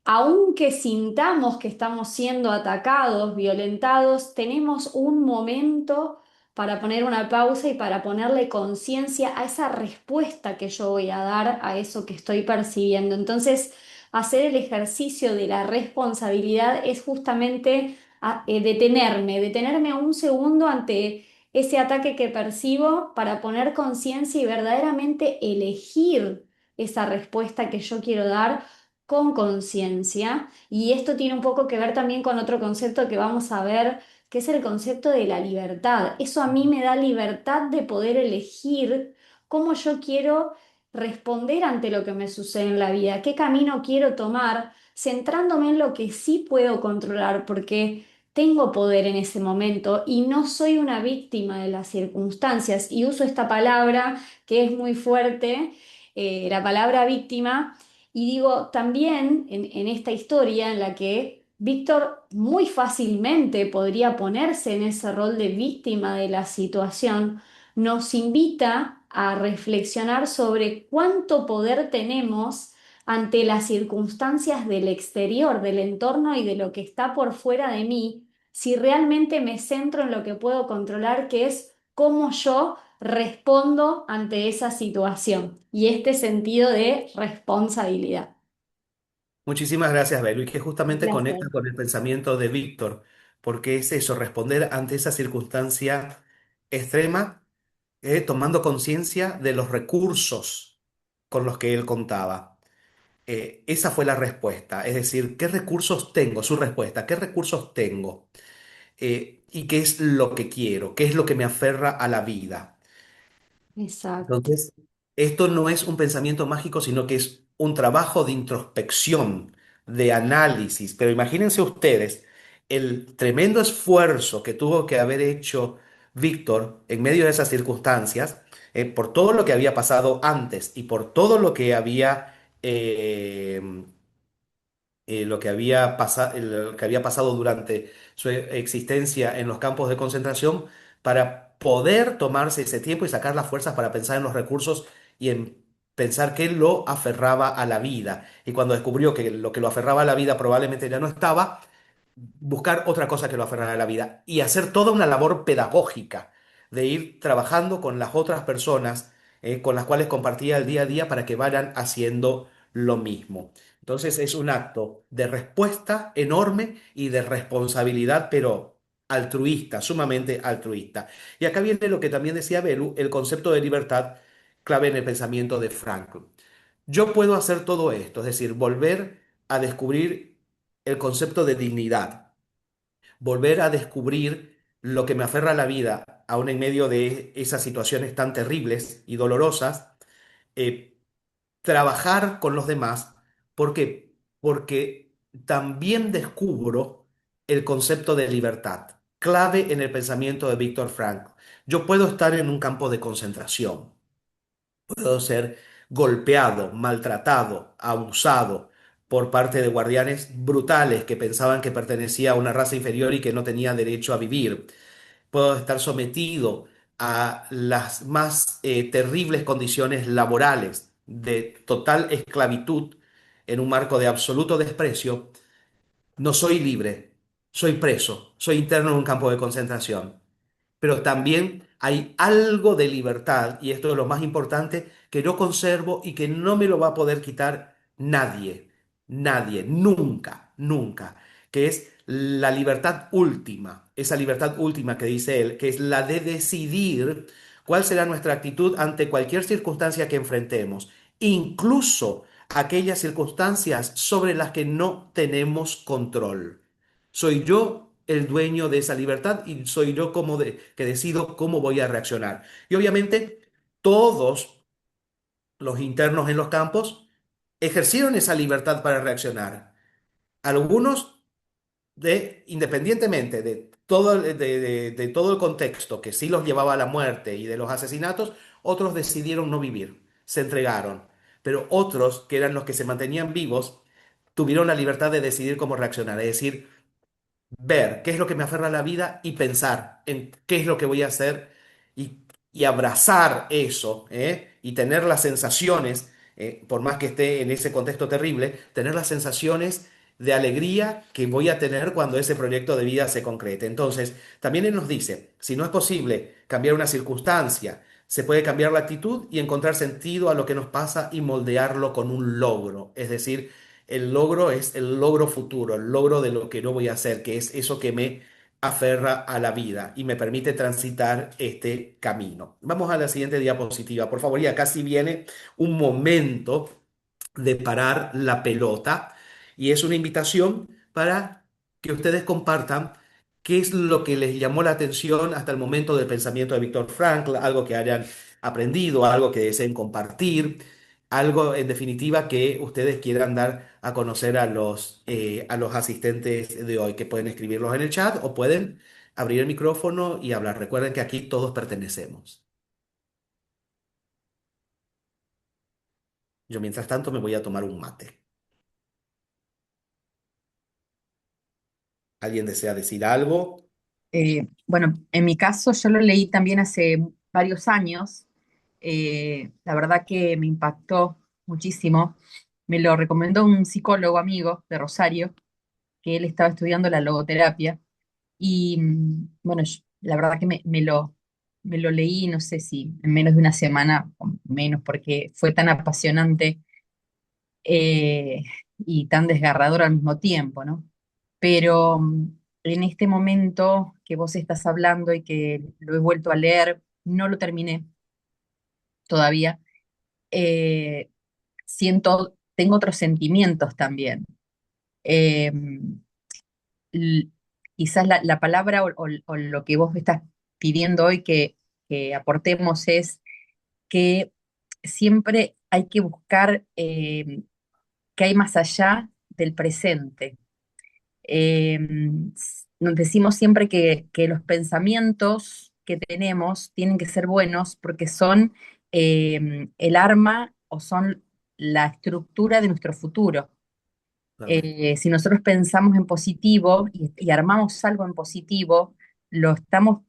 aunque sintamos que estamos siendo atacados, violentados, tenemos un momento para poner una pausa y para ponerle conciencia a esa respuesta que yo voy a dar a eso que estoy percibiendo. Entonces, hacer el ejercicio de la responsabilidad es justamente detenerme un segundo ante ese ataque que percibo para poner conciencia y verdaderamente elegir esa respuesta que yo quiero dar con conciencia. Y esto tiene un poco que ver también con otro concepto que vamos a ver, que es el concepto de la libertad. Eso a mí me da libertad de poder elegir cómo yo quiero responder ante lo que me sucede en la vida, qué camino quiero tomar, centrándome en lo que sí puedo controlar, porque tengo poder en ese momento y no soy una víctima de las circunstancias. Y uso esta palabra que es muy fuerte, la palabra víctima, y digo también en esta historia en la que Víctor muy fácilmente podría ponerse en ese rol de víctima de la situación, nos invita a reflexionar sobre cuánto poder tenemos ante las circunstancias del exterior, del entorno y de lo que está por fuera de mí, si realmente me centro en lo que puedo controlar, que es cómo yo respondo ante esa situación y este sentido de responsabilidad. Muchísimas gracias, Belu, y que Un justamente placer. conecta con el pensamiento de Víctor, porque es eso, responder ante esa circunstancia extrema, tomando conciencia de los recursos con los que él contaba. Esa fue la respuesta, es decir, ¿qué recursos tengo? Su respuesta, ¿qué recursos tengo? ¿Y qué es lo que quiero? ¿Qué es lo que me aferra a la vida? Exacto. Entonces, esto no es un pensamiento mágico, sino que es un trabajo de introspección, de análisis. Pero imagínense ustedes el tremendo esfuerzo que tuvo que haber hecho Víctor en medio de esas circunstancias, por todo lo que había pasado antes y por todo eh, lo que había pasado durante su existencia en los campos de concentración para poder tomarse ese tiempo y sacar las fuerzas para pensar en los recursos y en pensar qué lo aferraba a la vida. Y cuando descubrió que lo que lo aferraba a la vida probablemente ya no estaba, buscar otra cosa que lo aferrara a la vida y hacer toda una labor pedagógica de ir trabajando con las otras personas con las cuales compartía el día a día para que vayan haciendo lo mismo. Entonces es un acto de respuesta enorme y de responsabilidad, pero altruista, sumamente altruista. Y acá viene lo que también decía Belu, el concepto de libertad clave en el pensamiento de Frankl. Yo puedo hacer todo esto, es decir, volver a descubrir el concepto de dignidad, volver a descubrir lo que me aferra a la vida, aún en medio de esas situaciones tan terribles y dolorosas, eh, trabajar con los demás. ¿Por qué? Porque también descubro el concepto de libertad, clave en el pensamiento de Víctor Frankl. Yo puedo estar en un campo de concentración, puedo ser golpeado, maltratado, abusado por parte de guardianes brutales que pensaban que pertenecía a una raza inferior y que no tenía derecho a vivir. Puedo estar sometido a las más terribles condiciones laborales de total esclavitud en un marco de absoluto desprecio. No soy libre, soy preso, soy interno en un campo de concentración, pero también hay algo de libertad, y esto es lo más importante, que yo conservo y que no me lo va a poder quitar nadie, nadie, nunca, nunca, que es la libertad última, esa libertad última que dice él, que es la de decidir cuál será nuestra actitud ante cualquier circunstancia que enfrentemos, incluso aquellas circunstancias sobre las que no tenemos control. Soy yo el dueño de esa libertad y soy yo que decido cómo voy a reaccionar. Y obviamente todos los internos en los campos ejercieron esa libertad para reaccionar. Algunos independientemente de todo el contexto que sí los llevaba a la muerte y de los asesinatos, otros decidieron no vivir, se entregaron. Pero otros, que eran los que se mantenían vivos, tuvieron la libertad de decidir cómo reaccionar, es decir, ver qué es lo que me aferra a la vida y pensar en qué es lo que voy a hacer y abrazar eso, y tener las sensaciones, por más que esté en ese contexto terrible, tener las sensaciones de alegría que voy a tener cuando ese proyecto de vida se concrete. Entonces, también él nos dice, si no es posible cambiar una circunstancia, se puede cambiar la actitud y encontrar sentido a lo que nos pasa y moldearlo con un logro, es decir, el logro es el logro futuro, el logro de lo que no voy a hacer, que es eso que me aferra a la vida y me permite transitar este camino. Vamos a la siguiente diapositiva, por favor. Y acá sí viene un momento de parar la pelota y es una invitación para que ustedes compartan qué es lo que les llamó la atención hasta el momento del pensamiento de Víctor Frankl, algo que hayan aprendido, algo que deseen compartir, algo en definitiva que ustedes quieran dar a conocer a los asistentes de hoy, que pueden escribirlos en el chat o pueden abrir el micrófono y hablar. Recuerden que aquí todos pertenecemos. Yo mientras tanto me voy a tomar un mate. ¿Alguien desea decir algo? Bueno, en mi caso yo lo leí también hace varios años. La verdad que me impactó muchísimo. Me lo recomendó un psicólogo amigo de Rosario, que él estaba estudiando la logoterapia. Y bueno, la verdad que me lo me lo leí, no sé si en menos de una semana o menos, porque fue tan apasionante eh, y tan desgarrador al mismo tiempo, ¿no? Pero en este momento que vos estás hablando y que lo he vuelto a leer, no lo terminé todavía. eh, Tengo otros sentimientos también. Eh, l- Quizás la palabra o lo que vos me estás pidiendo hoy que aportemos es que siempre hay que buscar qué hay más allá del presente. Nos decimos siempre que los pensamientos que tenemos tienen que ser buenos porque son el arma o son la estructura de nuestro futuro. Claro. Si nosotros pensamos en positivo y armamos algo en positivo, lo estamos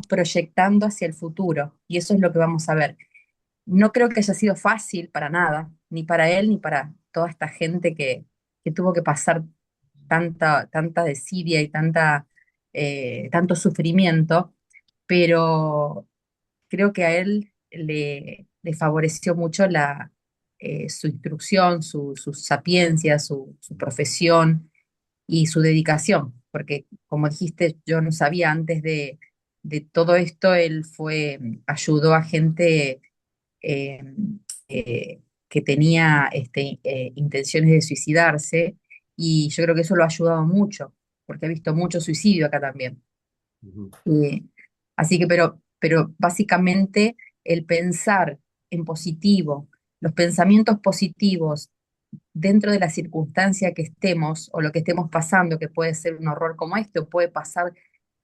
proyectando hacia el futuro y eso es lo que vamos a ver. No creo que haya sido fácil para nada, ni para él ni para toda esta gente que tuvo que pasar tanta desidia y tanto sufrimiento, pero creo que a él le favoreció mucho su instrucción, su sapiencia, su profesión y su dedicación, porque como dijiste, yo no sabía antes de todo esto, él ayudó a gente eh, que tenía intenciones de suicidarse y yo creo que eso lo ha ayudado mucho, porque he visto mucho suicidio acá también. Ujú. Eh, Así que, pero básicamente el pensar en positivo, los pensamientos positivos dentro de la circunstancia que estemos o lo que estemos pasando, que puede ser un horror como este, o puede pasar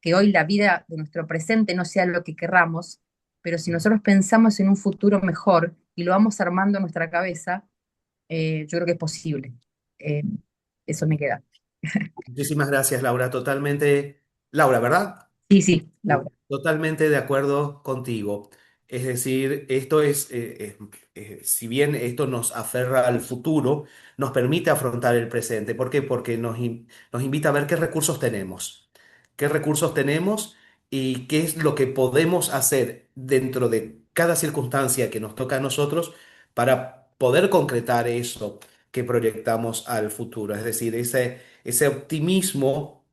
que hoy la vida de nuestro presente no sea lo que querramos, pero si nosotros pensamos en un futuro mejor y lo vamos armando en nuestra cabeza, yo creo que es posible. Eh, Eso me queda. Muchísimas gracias, Laura. Totalmente, Laura, ¿verdad? Sí, sí, Sí, Laura. totalmente de acuerdo contigo. Es decir, esto si bien esto nos aferra al futuro, nos permite afrontar el presente. ¿Por qué? Porque nos invita a ver qué recursos tenemos y qué es lo que podemos hacer dentro de cada circunstancia que nos toca a nosotros para poder concretar eso que proyectamos al futuro. Es decir, ese optimismo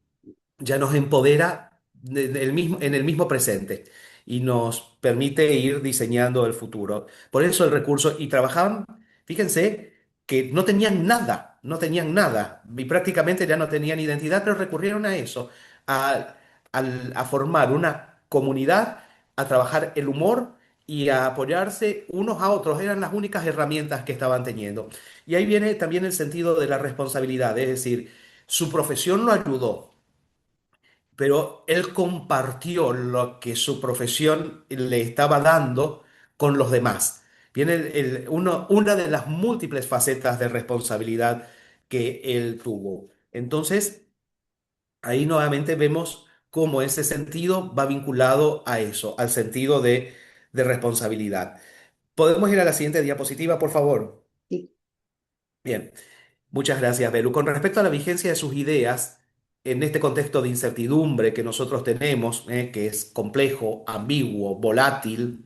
ya nos empodera en el mismo presente y nos permite ir diseñando el futuro. Por eso el recurso, y trabajaban, fíjense, que no tenían nada, no tenían nada, y prácticamente ya no tenían identidad, pero recurrieron a eso, a, a formar una comunidad, a trabajar el humor y a apoyarse unos a otros. Eran las únicas herramientas que estaban teniendo. Y ahí viene también el sentido de la responsabilidad, es decir, su profesión lo ayudó, pero él compartió lo que su profesión le estaba dando con los demás. Viene una de las múltiples facetas de responsabilidad que él tuvo. Entonces, ahí nuevamente vemos cómo ese sentido va vinculado a eso, al sentido de responsabilidad. ¿Podemos ir a la siguiente diapositiva, por favor? Sí. Bien. Muchas gracias, Belu. Con respecto a la vigencia de sus ideas, en este contexto de incertidumbre que nosotros tenemos, que es complejo, ambiguo, volátil,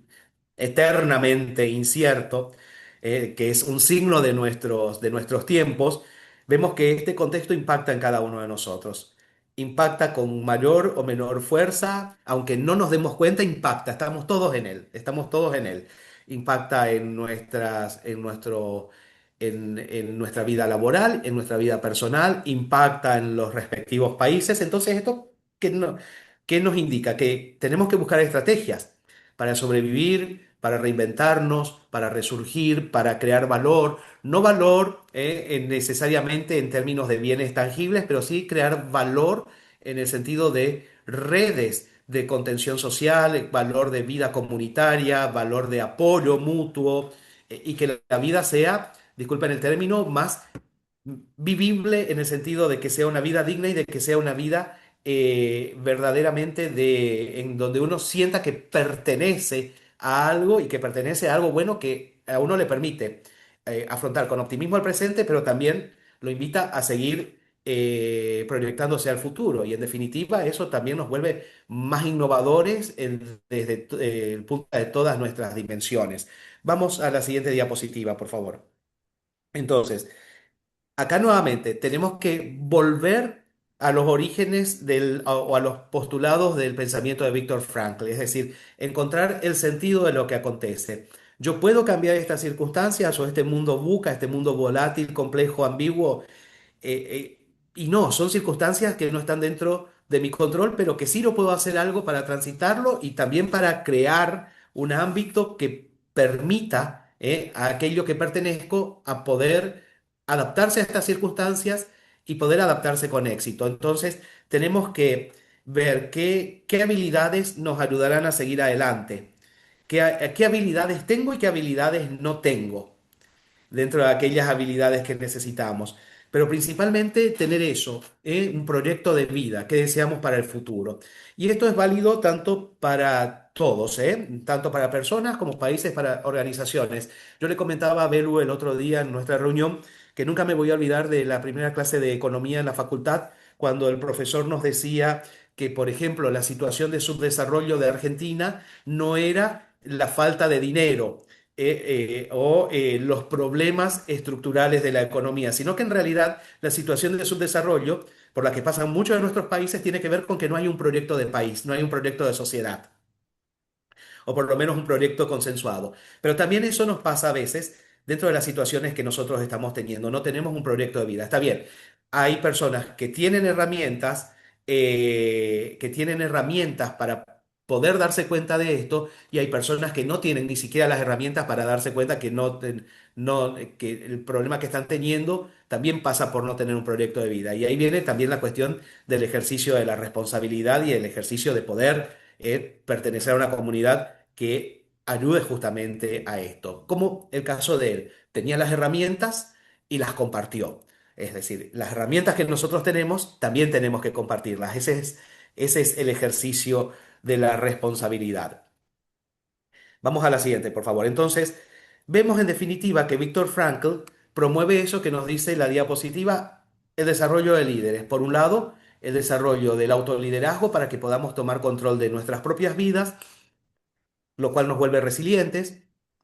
eternamente incierto, que es un signo de nuestros tiempos, vemos que este contexto impacta en cada uno de nosotros. Impacta con mayor o menor fuerza, aunque no nos demos cuenta, impacta. Estamos todos en él, estamos todos en él. Impacta en nuestra vida laboral, en nuestra vida personal, impacta en los respectivos países. Entonces, ¿esto qué nos indica? Que tenemos que buscar estrategias para sobrevivir, para reinventarnos, para resurgir, para crear valor. No valor necesariamente en términos de bienes tangibles, pero sí crear valor en el sentido de redes de contención social, valor de vida comunitaria, valor de apoyo mutuo, y que la vida sea, disculpen el término, más vivible en el sentido de que sea una vida digna y de que sea una vida verdaderamente en donde uno sienta que pertenece a algo y que pertenece a algo bueno que a uno le permite afrontar con optimismo el presente, pero también lo invita a seguir proyectándose al futuro. Y en definitiva, eso también nos vuelve más innovadores desde el punto de todas nuestras dimensiones. Vamos a la siguiente diapositiva, por favor. Entonces, acá nuevamente tenemos que volver a los orígenes o a los postulados del pensamiento de Viktor Frankl, es decir, encontrar el sentido de lo que acontece. Yo puedo cambiar estas circunstancias o este mundo buca, este mundo volátil, complejo, ambiguo, y no, son circunstancias que no están dentro de mi control, pero que sí lo puedo hacer algo para transitarlo y también para crear un ámbito que permita a aquello que pertenezco a poder adaptarse a estas circunstancias y poder adaptarse con éxito. Entonces, tenemos que ver qué habilidades nos ayudarán a seguir adelante, qué habilidades tengo y qué habilidades no tengo dentro de aquellas habilidades que necesitamos. Pero principalmente tener eso, un proyecto de vida que deseamos para el futuro. Y esto es válido tanto para todos, tanto para personas como países, para organizaciones. Yo le comentaba a Belu el otro día en nuestra reunión que nunca me voy a olvidar de la primera clase de economía en la facultad, cuando el profesor nos decía que, por ejemplo, la situación de subdesarrollo de Argentina no era la falta de dinero, o los problemas estructurales de la economía, sino que en realidad la situación de subdesarrollo por la que pasan muchos de nuestros países tiene que ver con que no hay un proyecto de país, no hay un proyecto de sociedad, o por lo menos un proyecto consensuado. Pero también eso nos pasa a veces dentro de las situaciones que nosotros estamos teniendo. No tenemos un proyecto de vida. Está bien, hay personas que tienen herramientas para poder darse cuenta de esto y hay personas que no tienen ni siquiera las herramientas para darse cuenta que que el problema que están teniendo también pasa por no tener un proyecto de vida. Y ahí viene también la cuestión del ejercicio de la responsabilidad y el ejercicio de poder pertenecer a una comunidad que ayude justamente a esto. Como el caso de él, tenía las herramientas y las compartió. Es decir, las herramientas que nosotros tenemos, también tenemos que compartirlas. Ese es el ejercicio de la responsabilidad. Vamos a la siguiente, por favor. Entonces, vemos en definitiva que Viktor Frankl promueve eso que nos dice la diapositiva, el desarrollo de líderes. Por un lado, el desarrollo del autoliderazgo para que podamos tomar control de nuestras propias vidas, lo cual nos vuelve resilientes,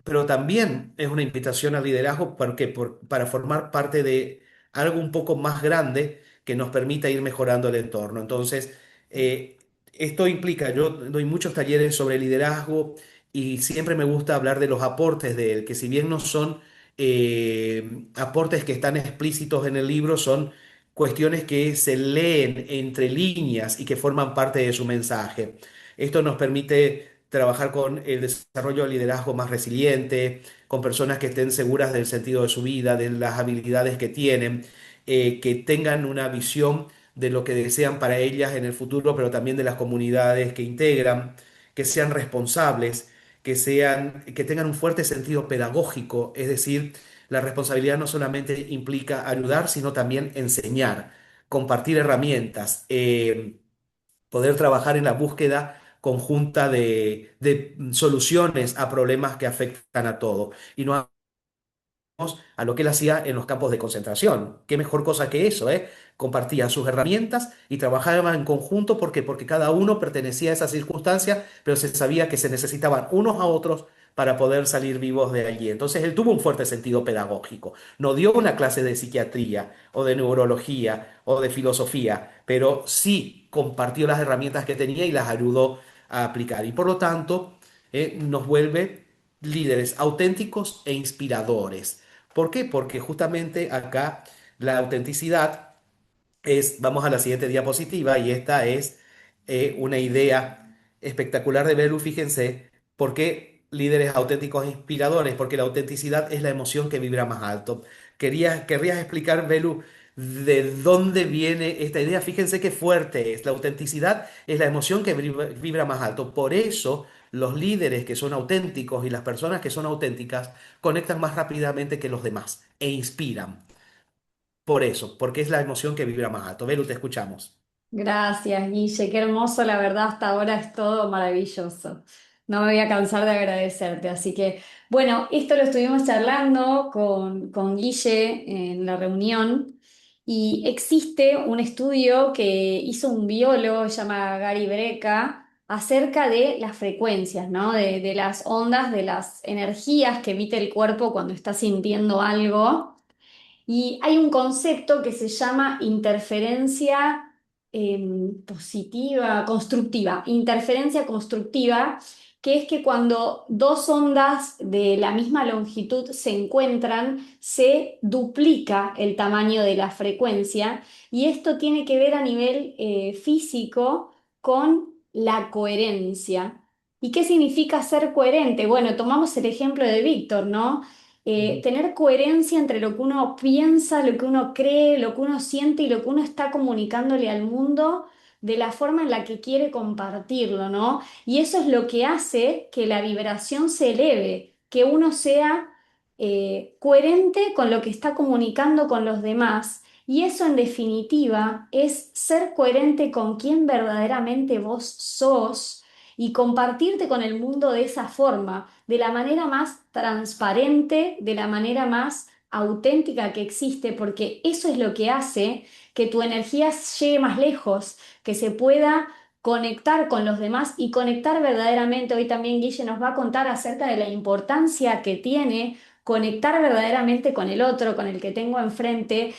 pero también es una invitación al liderazgo para formar parte de algo un poco más grande que nos permita ir mejorando el entorno. Entonces, eh, esto implica, yo doy muchos talleres sobre liderazgo y siempre me gusta hablar de los aportes de él, que si bien no son aportes que están explícitos en el libro, son cuestiones que se leen entre líneas y que forman parte de su mensaje. Esto nos permite trabajar con el desarrollo de liderazgo más resiliente, con personas que estén seguras del sentido de su vida, de las habilidades que tienen, que tengan una visión de lo que desean para ellas en el futuro, pero también de las comunidades que integran, que sean responsables, que tengan un fuerte sentido pedagógico, es decir, la responsabilidad no solamente implica ayudar, sino también enseñar, compartir herramientas, poder trabajar en la búsqueda conjunta de soluciones a problemas que afectan a todo. Y no a lo que él hacía en los campos de concentración. Qué mejor cosa que eso, ¿eh? Compartían sus herramientas y trabajaban en conjunto porque cada uno pertenecía a esa circunstancia, pero se sabía que se necesitaban unos a otros para poder salir vivos de allí. Entonces él tuvo un fuerte sentido pedagógico. No dio una clase de psiquiatría o de neurología o de filosofía, pero sí compartió las herramientas que tenía y las ayudó a aplicar. Y por lo tanto, nos vuelve líderes auténticos e inspiradores. ¿Por qué? Porque justamente acá la autenticidad vamos a la siguiente diapositiva, y esta es una idea espectacular de Belu, fíjense, ¿por qué líderes auténticos e inspiradores? Porque la autenticidad es la emoción que vibra más alto. ¿Querrías explicar, Belu, de dónde viene esta idea? Fíjense qué fuerte es. La autenticidad es la emoción que vibra más alto. Por eso los líderes que son auténticos y las personas que son auténticas conectan más rápidamente que los demás e inspiran. Por eso, porque es la emoción que vibra más alto. Belu, te escuchamos. Gracias, Guille. Qué hermoso, la verdad, hasta ahora es todo maravilloso. No me voy a cansar de agradecerte. Así que, bueno, esto lo estuvimos charlando con Guille en la reunión Y existe un estudio que hizo un biólogo, se llama Gary Brecka, acerca de las frecuencias, ¿no? De las ondas, de las energías que emite el cuerpo cuando está sintiendo algo. Y hay un concepto que se llama interferencia positiva, constructiva, interferencia constructiva, que es que cuando dos ondas de la misma longitud se encuentran, se duplica el tamaño de la frecuencia y esto tiene que ver a nivel físico con la coherencia. ¿Y qué significa ser coherente? Bueno, tomamos el ejemplo de Víctor, ¿no? Tener coherencia entre lo que uno piensa, lo que uno cree, lo que uno siente y lo que uno está comunicándole al mundo de la forma en la que quiere compartirlo, ¿no? Y eso es lo que hace que la vibración se eleve, que uno sea coherente con lo que está comunicando con los demás. Y eso en definitiva es ser coherente con quien verdaderamente vos sos y compartirte con el mundo de esa forma, de la manera más transparente, de la manera más auténtica que existe, porque eso es lo que hace que tu energía llegue más lejos, que se pueda conectar con los demás y conectar verdaderamente. Hoy también Guille nos va a contar acerca de la importancia que tiene conectar verdaderamente con el otro, con el que tengo enfrente,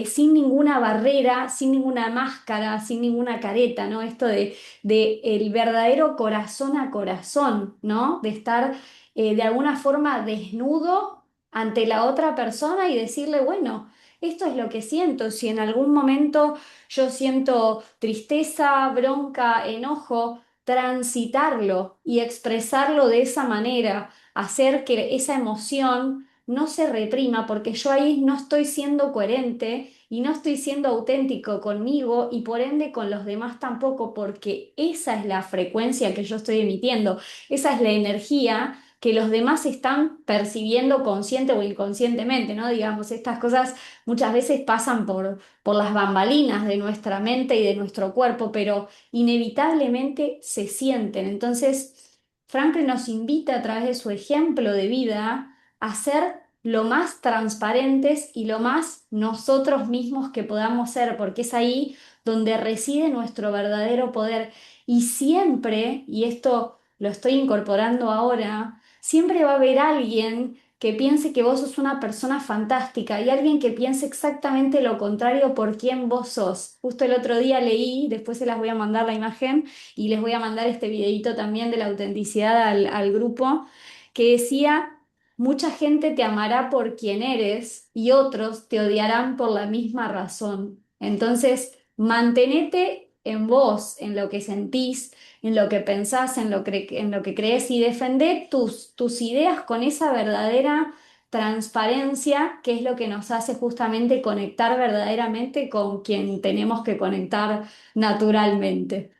sin ninguna barrera, sin ninguna máscara, sin ninguna careta, ¿no? Esto de el verdadero corazón a corazón, ¿no? De estar de alguna forma desnudo ante la otra persona y decirle, bueno, esto es lo que siento. Si en algún momento yo siento tristeza, bronca, enojo, transitarlo y expresarlo de esa manera, hacer que esa emoción no se reprima, porque yo ahí no estoy siendo coherente y no estoy siendo auténtico conmigo y por ende con los demás tampoco, porque esa es la frecuencia que yo estoy emitiendo, esa es la energía que los demás están percibiendo consciente o inconscientemente, ¿no? Digamos, estas cosas muchas veces pasan por las bambalinas de nuestra mente y de nuestro cuerpo, pero inevitablemente se sienten. Entonces, Franklin nos invita a través de su ejemplo de vida a ser lo más transparentes y lo más nosotros mismos que podamos ser, porque es ahí donde reside nuestro verdadero poder. Y siempre, y esto lo estoy incorporando ahora, siempre va a haber alguien que piense que vos sos una persona fantástica y alguien que piense exactamente lo contrario por quién vos sos. Justo el otro día leí, después se las voy a mandar la imagen y les voy a mandar este videito también de la autenticidad al grupo, que decía, mucha gente te amará por quien eres y otros te odiarán por la misma razón. Entonces, mantenete en vos, en lo que sentís, en lo que pensás, en lo que crees y defender tus ideas con esa verdadera transparencia, que es lo que nos hace justamente conectar verdaderamente con quien tenemos que conectar naturalmente.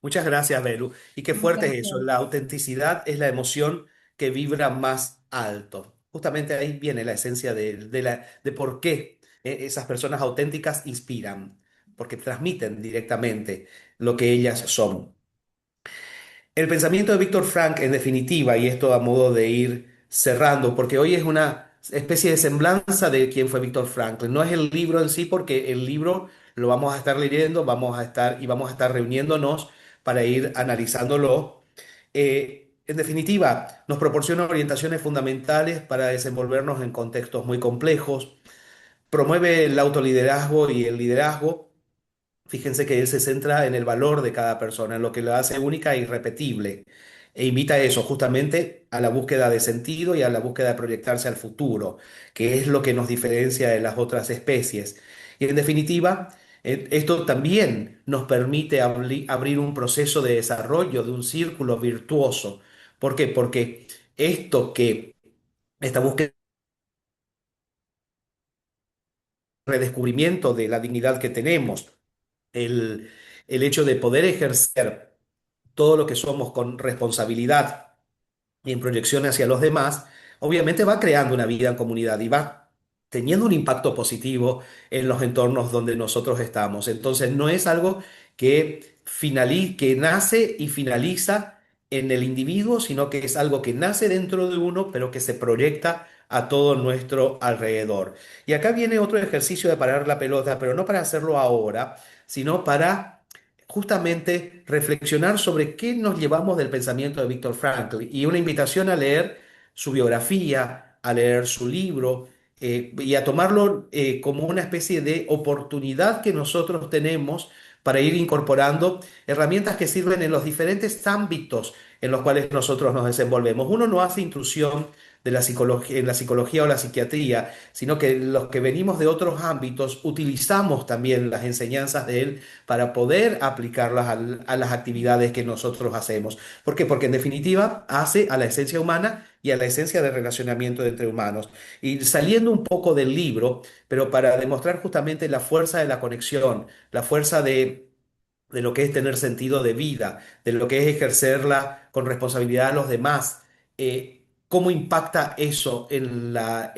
Muchas gracias, Belu. Y qué fuerte es eso. Gracias. La autenticidad es la emoción que vibra más alto. Justamente ahí viene la esencia de por qué esas personas auténticas inspiran, porque transmiten directamente lo que ellas son. El pensamiento de Víctor Frank, en definitiva, y esto a modo de ir cerrando, porque hoy es una especie de semblanza de quién fue Víctor Franklin. No es el libro en sí, porque el libro lo vamos a estar leyendo, vamos a estar reuniéndonos para ir analizándolo. En definitiva, nos proporciona orientaciones fundamentales para desenvolvernos en contextos muy complejos, promueve el autoliderazgo y el liderazgo. Fíjense que él se centra en el valor de cada persona, en lo que lo hace única e irrepetible, e invita a eso justamente a la búsqueda de sentido y a la búsqueda de proyectarse al futuro, que es lo que nos diferencia de las otras especies. Y en definitiva, esto también nos permite abrir un proceso de desarrollo de un círculo virtuoso. ¿Por qué? Porque esto que, esta búsqueda de redescubrimiento de la dignidad que tenemos, el, el hecho de poder ejercer todo lo que somos con responsabilidad y en proyección hacia los demás, obviamente va creando una vida en comunidad y va teniendo un impacto positivo en los entornos donde nosotros estamos. Entonces no es algo que nace y finaliza en el individuo, sino que es algo que nace dentro de uno, pero que se proyecta a todo nuestro alrededor. Y acá viene otro ejercicio de parar la pelota, pero no para hacerlo ahora, sino para justamente reflexionar sobre qué nos llevamos del pensamiento de Viktor Frankl y una invitación a leer su biografía, a leer su libro y a tomarlo como una especie de oportunidad que nosotros tenemos para ir incorporando herramientas que sirven en los diferentes ámbitos en los cuales nosotros nos desenvolvemos. Uno no hace intrusión de la psicología, en la psicología o la psiquiatría, sino que los que venimos de otros ámbitos utilizamos también las enseñanzas de él para poder aplicarlas a las actividades que nosotros hacemos. ¿Por qué? Porque en definitiva hace a la esencia humana y a la esencia del relacionamiento entre humanos. Y saliendo un poco del libro, pero para demostrar justamente la fuerza de la conexión, la fuerza de lo que es tener sentido de vida, de lo que es ejercerla con responsabilidad a los demás, cómo impacta eso en la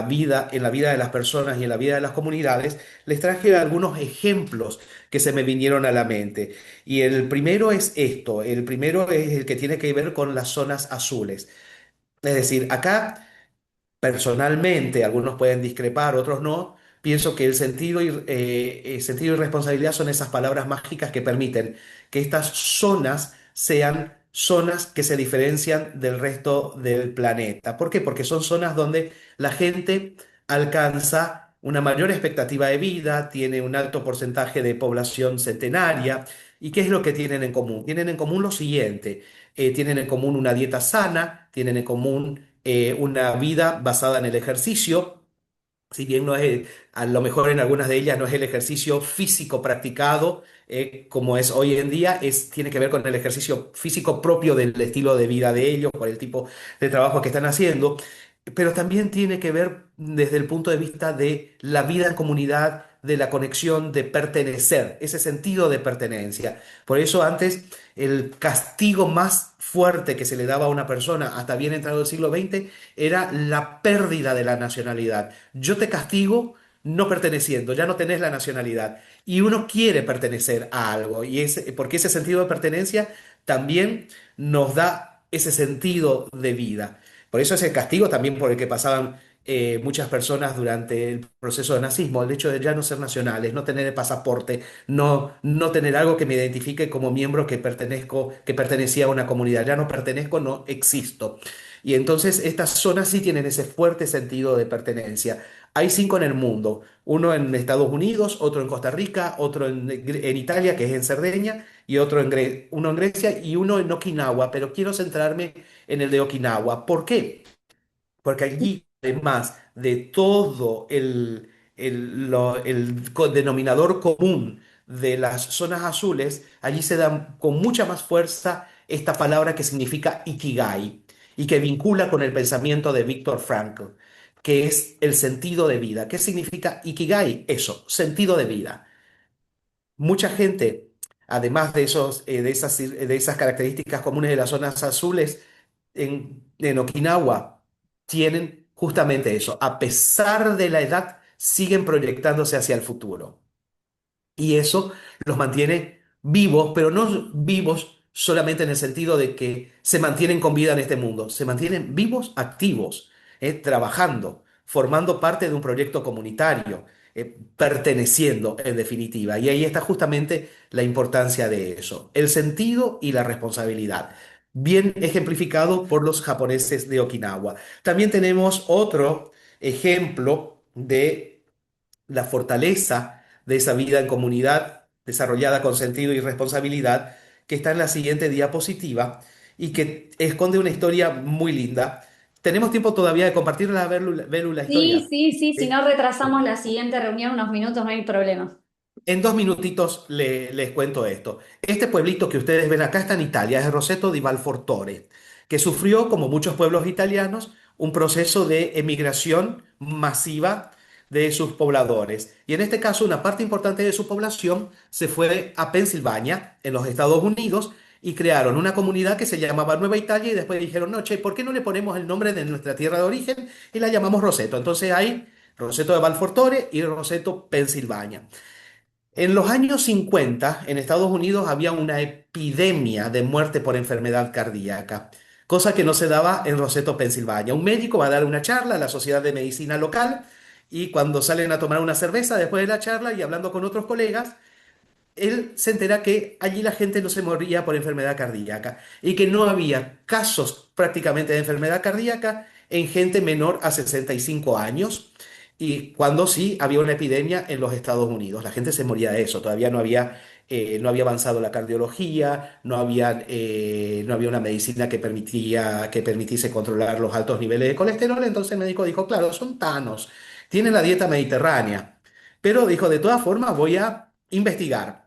vida de las personas y en la vida de las comunidades, les traje algunos ejemplos que se me vinieron a la mente. Y el primero es esto, el primero es el que tiene que ver con las zonas azules. Es decir, acá personalmente, algunos pueden discrepar, otros no. Pienso que el sentido y responsabilidad son esas palabras mágicas que permiten que estas zonas sean zonas que se diferencian del resto del planeta. ¿Por qué? Porque son zonas donde la gente alcanza una mayor expectativa de vida, tiene un alto porcentaje de población centenaria. ¿Y qué es lo que tienen en común? Tienen en común lo siguiente: tienen en común una dieta sana, tienen en común una vida basada en el ejercicio, si bien no es, a lo mejor en algunas de ellas no es el ejercicio físico practicado como es hoy en día, tiene que ver con el ejercicio físico propio del estilo de vida de ellos, por el tipo de trabajo que están haciendo, pero también tiene que ver desde el punto de vista de la vida en comunidad, de la conexión, de pertenecer, ese sentido de pertenencia. Por eso antes el castigo más fuerte que se le daba a una persona hasta bien entrado el siglo XX era la pérdida de la nacionalidad. Yo te castigo no perteneciendo, ya no tenés la nacionalidad. Y uno quiere pertenecer a algo, porque ese sentido de pertenencia también nos da ese sentido de vida. Por eso ese castigo también por el que pasaban muchas personas durante el proceso de nazismo, el hecho de ya no ser nacionales, no tener el pasaporte, no tener algo que me identifique como miembro que pertenezco, que pertenecía a una comunidad. Ya no pertenezco, no existo. Y entonces estas zonas sí tienen ese fuerte sentido de pertenencia. Hay cinco en el mundo: uno en Estados Unidos, otro en Costa Rica, otro en Italia, que es en Cerdeña, y otro uno en Grecia y uno en Okinawa, pero quiero centrarme en el de Okinawa. ¿Por qué? Porque allí, además de todo el denominador común de las zonas azules, allí se da con mucha más fuerza esta palabra que significa Ikigai y que vincula con el pensamiento de Viktor Frankl, que es el sentido de vida. ¿Qué significa Ikigai? Eso, sentido de vida. Mucha gente, además de de esas características comunes de las zonas azules, en Okinawa tienen justamente eso. A pesar de la edad, siguen proyectándose hacia el futuro. Y eso los mantiene vivos, pero no vivos solamente en el sentido de que se mantienen con vida en este mundo, se mantienen vivos, activos, trabajando, formando parte de un proyecto comunitario, perteneciendo en definitiva. Y ahí está justamente la importancia de eso, el sentido y la responsabilidad, bien ejemplificado por los japoneses de Okinawa. También tenemos otro ejemplo de la fortaleza de esa vida en comunidad desarrollada con sentido y responsabilidad, que está en la siguiente diapositiva y que esconde una historia muy linda. ¿Tenemos tiempo todavía de compartirla, Belu, la Sí, historia? sí, sí, si Sí. no retrasamos la siguiente reunión unos minutos, no hay problema. En 2 minutitos les cuento esto. Este pueblito que ustedes ven acá está en Italia, es Roseto di Valfortore, que sufrió, como muchos pueblos italianos, un proceso de emigración masiva de sus pobladores. Y en este caso, una parte importante de su población se fue a Pensilvania, en los Estados Unidos, y crearon una comunidad que se llamaba Nueva Italia y después dijeron, no, che, ¿por qué no le ponemos el nombre de nuestra tierra de origen y la llamamos Roseto? Entonces hay Roseto de Valfortore y Roseto, Pensilvania. En los años 50, en Estados Unidos había una epidemia de muerte por enfermedad cardíaca. cosa que no se daba en Roseto, Pensilvania. Un médico va a dar una charla a la Sociedad de Medicina local y cuando salen a tomar una cerveza después de la charla y hablando con otros colegas, él se entera que allí la gente no se moría por enfermedad cardíaca y que no había casos prácticamente de enfermedad cardíaca en gente menor a 65 años. Y cuando sí había una epidemia en los Estados Unidos, la gente se moría de eso. Todavía no había avanzado la cardiología, no había una medicina que permitiese controlar los altos niveles de colesterol. Entonces el médico dijo, claro, son tanos, tienen la dieta mediterránea, pero dijo, de todas formas voy a investigar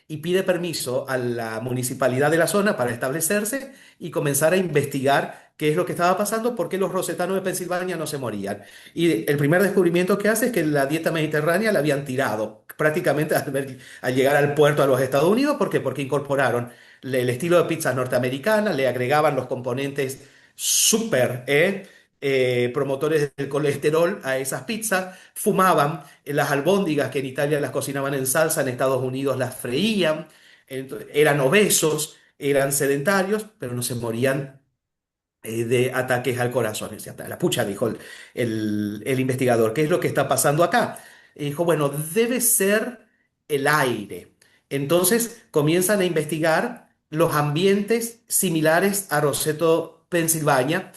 y pide permiso a la municipalidad de la zona para establecerse y comenzar a investigar qué es lo que estaba pasando, por qué los rosetanos de Pensilvania no se morían. Y el primer descubrimiento que hace es que la dieta mediterránea la habían tirado prácticamente al llegar al puerto a los Estados Unidos. ¿Por qué? Porque incorporaron el estilo de pizzas norteamericana, le agregaban los componentes súper, promotores del colesterol a esas pizzas, fumaban las albóndigas que en Italia las cocinaban en salsa, en Estados Unidos las freían, eran obesos, eran sedentarios, pero no se morían de ataques al corazón. Decía, la pucha, dijo el investigador, ¿qué es lo que está pasando acá? Y dijo, bueno, debe ser el aire. Entonces comienzan a investigar los ambientes similares a Roseto, Pensilvania,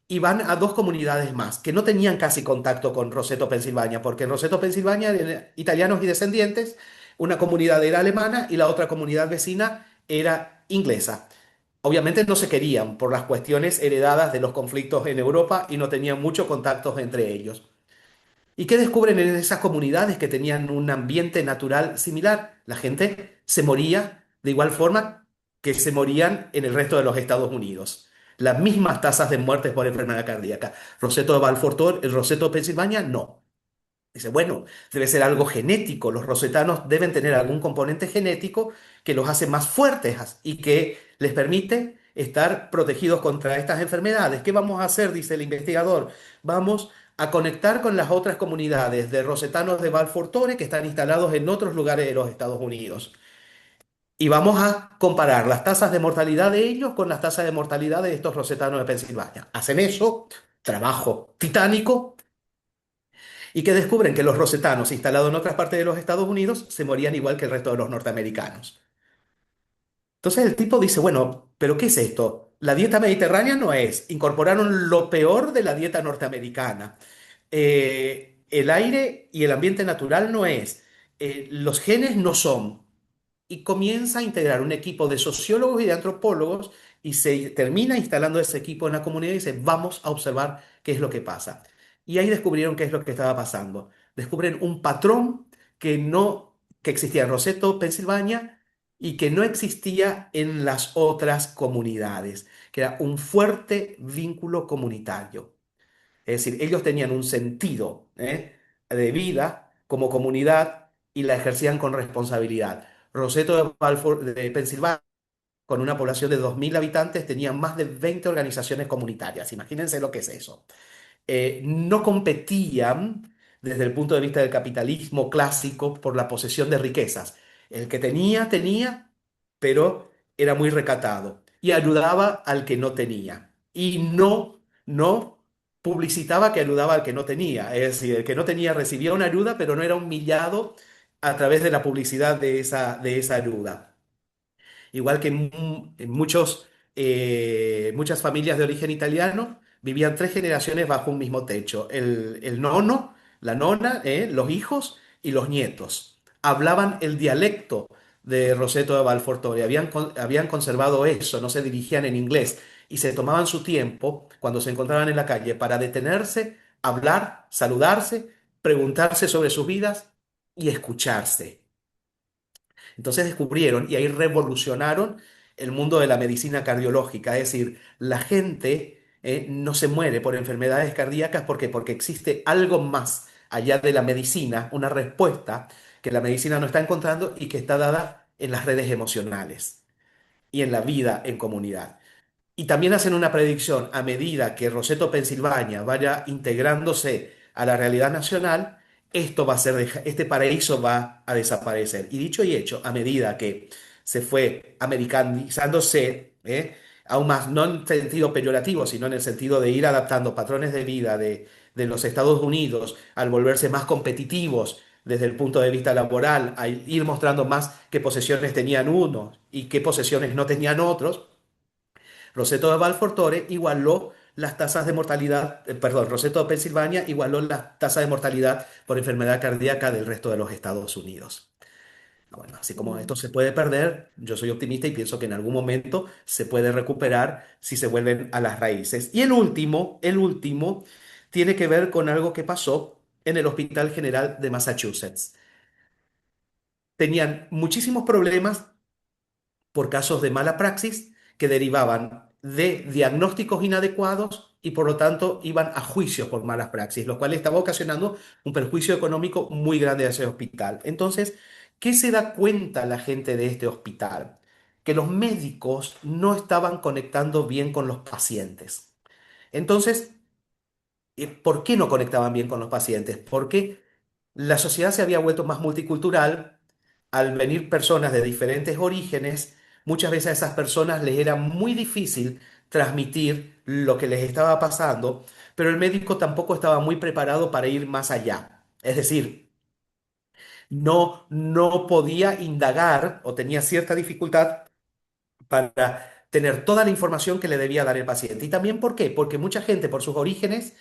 y van a dos comunidades más que no tenían casi contacto con Roseto, Pensilvania, porque en Roseto, Pensilvania eran italianos y descendientes, una comunidad era alemana y la otra comunidad vecina era inglesa. Obviamente no se querían por las cuestiones heredadas de los conflictos en Europa y no tenían muchos contactos entre ellos. ¿Y qué descubren en esas comunidades que tenían un ambiente natural similar? La gente se moría de igual forma que se morían en el resto de los Estados Unidos. Las mismas tasas de muertes por enfermedad cardíaca. Roseto de Balfour, el Roseto de Pensilvania, no. Dice, bueno, debe ser algo genético. Los rosetanos deben tener algún componente genético que los hace más fuertes y que les permite estar protegidos contra estas enfermedades. ¿Qué vamos a hacer? Dice el investigador. Vamos a conectar con las otras comunidades de rosetanos de Balfour Tore que están instalados en otros lugares de los Estados Unidos. Y vamos a comparar las tasas de mortalidad de ellos con las tasas de mortalidad de estos rosetanos de Pensilvania. Hacen eso, trabajo titánico, y que descubren que los rosetanos instalados en otras partes de los Estados Unidos se morían igual que el resto de los norteamericanos. Entonces el tipo dice, bueno, ¿pero qué es esto? La dieta mediterránea no es. Incorporaron lo peor de la dieta norteamericana. El aire y el ambiente natural no es. Los genes no son. Y comienza a integrar un equipo de sociólogos y de antropólogos y se termina instalando ese equipo en la comunidad y dice, vamos a observar qué es lo que pasa. Y ahí descubrieron qué es lo que estaba pasando. Descubren un patrón que existía en Roseto, Pensilvania, y que no existía en las otras comunidades, que era un fuerte vínculo comunitario. Es decir, ellos tenían un sentido, de vida como comunidad y la ejercían con responsabilidad. Roseto de Balfour, de Pensilvania, con una población de 2.000 habitantes, tenía más de 20 organizaciones comunitarias. Imagínense lo que es eso. No competían desde el punto de vista del capitalismo clásico por la posesión de riquezas. El que tenía, tenía, pero era muy recatado y ayudaba al que no tenía. Y no publicitaba que ayudaba al que no tenía. Es decir, el que no tenía recibía una ayuda, pero no era humillado a través de la publicidad de esa ayuda. Igual que en muchas familias de origen italiano, vivían tres generaciones bajo un mismo techo. El nono, la nona, los hijos y los nietos. Hablaban el dialecto de Roseto de Balfortore, habían conservado eso, no se dirigían en inglés y se tomaban su tiempo cuando se encontraban en la calle para detenerse, hablar, saludarse, preguntarse sobre sus vidas y escucharse. Entonces descubrieron y ahí revolucionaron el mundo de la medicina cardiológica, es decir, la gente no se muere por enfermedades cardíacas porque existe algo más allá de la medicina, una respuesta que la medicina no está encontrando y que está dada en las redes emocionales y en la vida en comunidad. Y también hacen una predicción: a medida que Roseto, Pensilvania vaya integrándose a la realidad nacional, este paraíso va a desaparecer. Y dicho y hecho, a medida que se fue americanizándose, aún más, no en sentido peyorativo, sino en el sentido de ir adaptando patrones de vida de los Estados Unidos al volverse más competitivos desde el punto de vista laboral, a ir mostrando más qué posesiones tenían unos y qué posesiones no tenían otros. Roseto de Balfour Torre igualó las tasas de mortalidad, perdón, Roseto de Pensilvania igualó las tasas de mortalidad por enfermedad cardíaca del resto de los Estados Unidos. Bueno, así como esto se puede perder, yo soy optimista y pienso que en algún momento se puede recuperar si se vuelven a las raíces. Y el último tiene que ver con algo que pasó en el Hospital General de Massachusetts. Tenían muchísimos problemas por casos de mala praxis que derivaban de diagnósticos inadecuados y por lo tanto iban a juicios por malas praxis, lo cual estaba ocasionando un perjuicio económico muy grande a ese hospital. Entonces, ¿qué se da cuenta la gente de este hospital? Que los médicos no estaban conectando bien con los pacientes. Entonces, ¿por qué no conectaban bien con los pacientes? Porque la sociedad se había vuelto más multicultural. Al venir personas de diferentes orígenes, muchas veces a esas personas les era muy difícil transmitir lo que les estaba pasando, pero el médico tampoco estaba muy preparado para ir más allá. Es decir, no podía indagar o tenía cierta dificultad para tener toda la información que le debía dar el paciente. ¿Y también por qué? Porque mucha gente, por sus orígenes,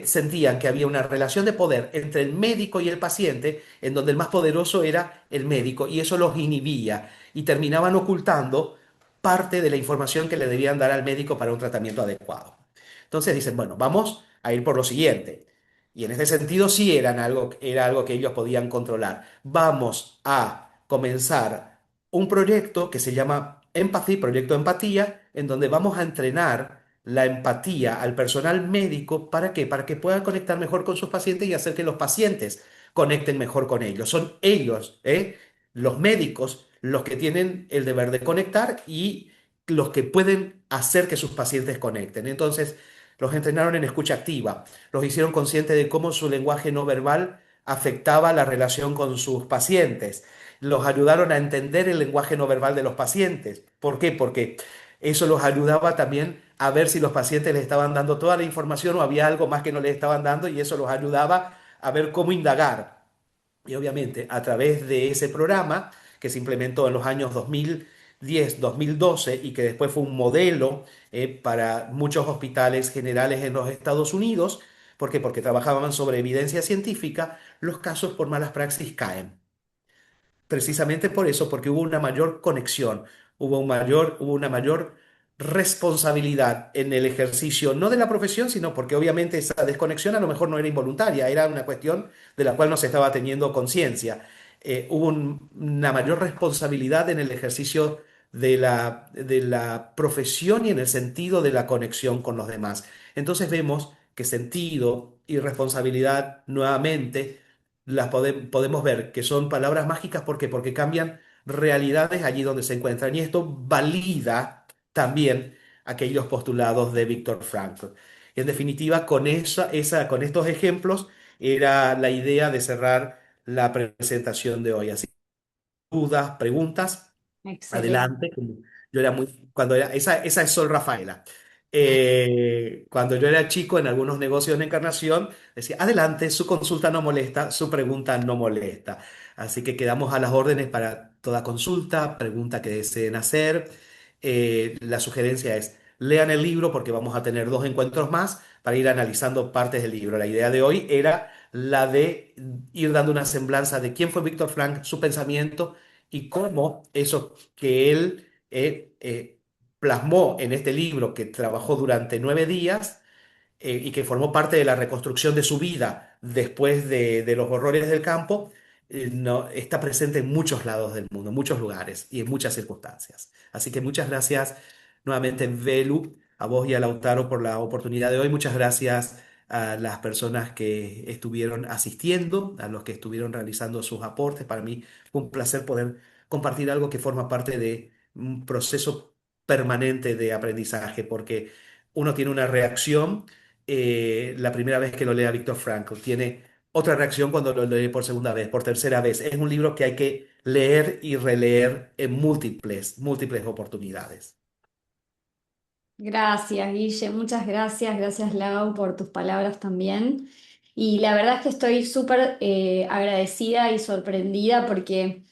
sentían que había una relación de poder entre el médico y el paciente, en donde el más poderoso era el médico, y eso los inhibía, y terminaban ocultando parte de la información que le debían dar al médico para un tratamiento adecuado. Entonces dicen, bueno, vamos a ir por lo siguiente. Y en este sentido sí era algo que ellos podían controlar. Vamos a comenzar un proyecto que se llama Empathy, Proyecto Empatía, en donde vamos a entrenar la empatía al personal médico. ¿Para qué? Para que puedan conectar mejor con sus pacientes y hacer que los pacientes conecten mejor con ellos. Son ellos, los médicos, los que tienen el deber de conectar y los que pueden hacer que sus pacientes conecten. Entonces, los entrenaron en escucha activa, los hicieron conscientes de cómo su lenguaje no verbal afectaba la relación con sus pacientes, los ayudaron a entender el lenguaje no verbal de los pacientes. ¿Por qué? Porque eso los ayudaba también a ver si los pacientes les estaban dando toda la información o había algo más que no les estaban dando, y eso los ayudaba a ver cómo indagar. Y obviamente a través de ese programa que se implementó en los años 2010, 2012 y que después fue un modelo para muchos hospitales generales en los Estados Unidos. ¿Por qué? Porque trabajaban sobre evidencia científica, los casos por malas praxis caen. Precisamente por eso, porque hubo una mayor conexión, hubo una mayor responsabilidad en el ejercicio, no de la profesión, sino porque obviamente esa desconexión a lo mejor no era involuntaria, era una cuestión de la cual no se estaba teniendo conciencia. Hubo una mayor responsabilidad en el ejercicio de la profesión y en el sentido de la conexión con los demás. Entonces vemos que sentido y responsabilidad nuevamente podemos ver que son palabras mágicas. ¿Por qué? Porque cambian realidades allí donde se encuentran. Y esto valida también aquellos postulados de Víctor Frankl. En definitiva, con estos ejemplos era la idea de cerrar la presentación de hoy. Así, dudas, preguntas. Excelente. Adelante. Yo era muy, cuando era, esa es Sol Rafaela. Cuando yo era chico en algunos negocios de encarnación, decía, adelante, su consulta no molesta, su pregunta no molesta. Así que quedamos a las órdenes para toda consulta, pregunta que deseen hacer. La sugerencia es, lean el libro porque vamos a tener dos encuentros más para ir analizando partes del libro. La idea de hoy era la de ir dando una semblanza de quién fue Víctor Frank, su pensamiento y cómo eso que él plasmó en este libro que trabajó durante 9 días y que formó parte de la reconstrucción de su vida después de los horrores del campo, no, está presente en muchos lados del mundo, en muchos lugares y en muchas circunstancias. Así que muchas gracias nuevamente, Belu, a vos y a Lautaro por la oportunidad de hoy. Muchas gracias a las personas que estuvieron asistiendo, a los que estuvieron realizando sus aportes. Para mí fue un placer poder compartir algo que forma parte de un proceso permanente de aprendizaje, porque uno tiene una reacción la primera vez que lo lee a Víctor Frankl, tiene otra reacción cuando lo lee por segunda vez, por tercera vez. Es un libro que hay que leer y releer en múltiples oportunidades. Gracias, Guille, muchas gracias. Gracias, Lau, por tus palabras también. Y la verdad es que estoy súper agradecida y sorprendida porque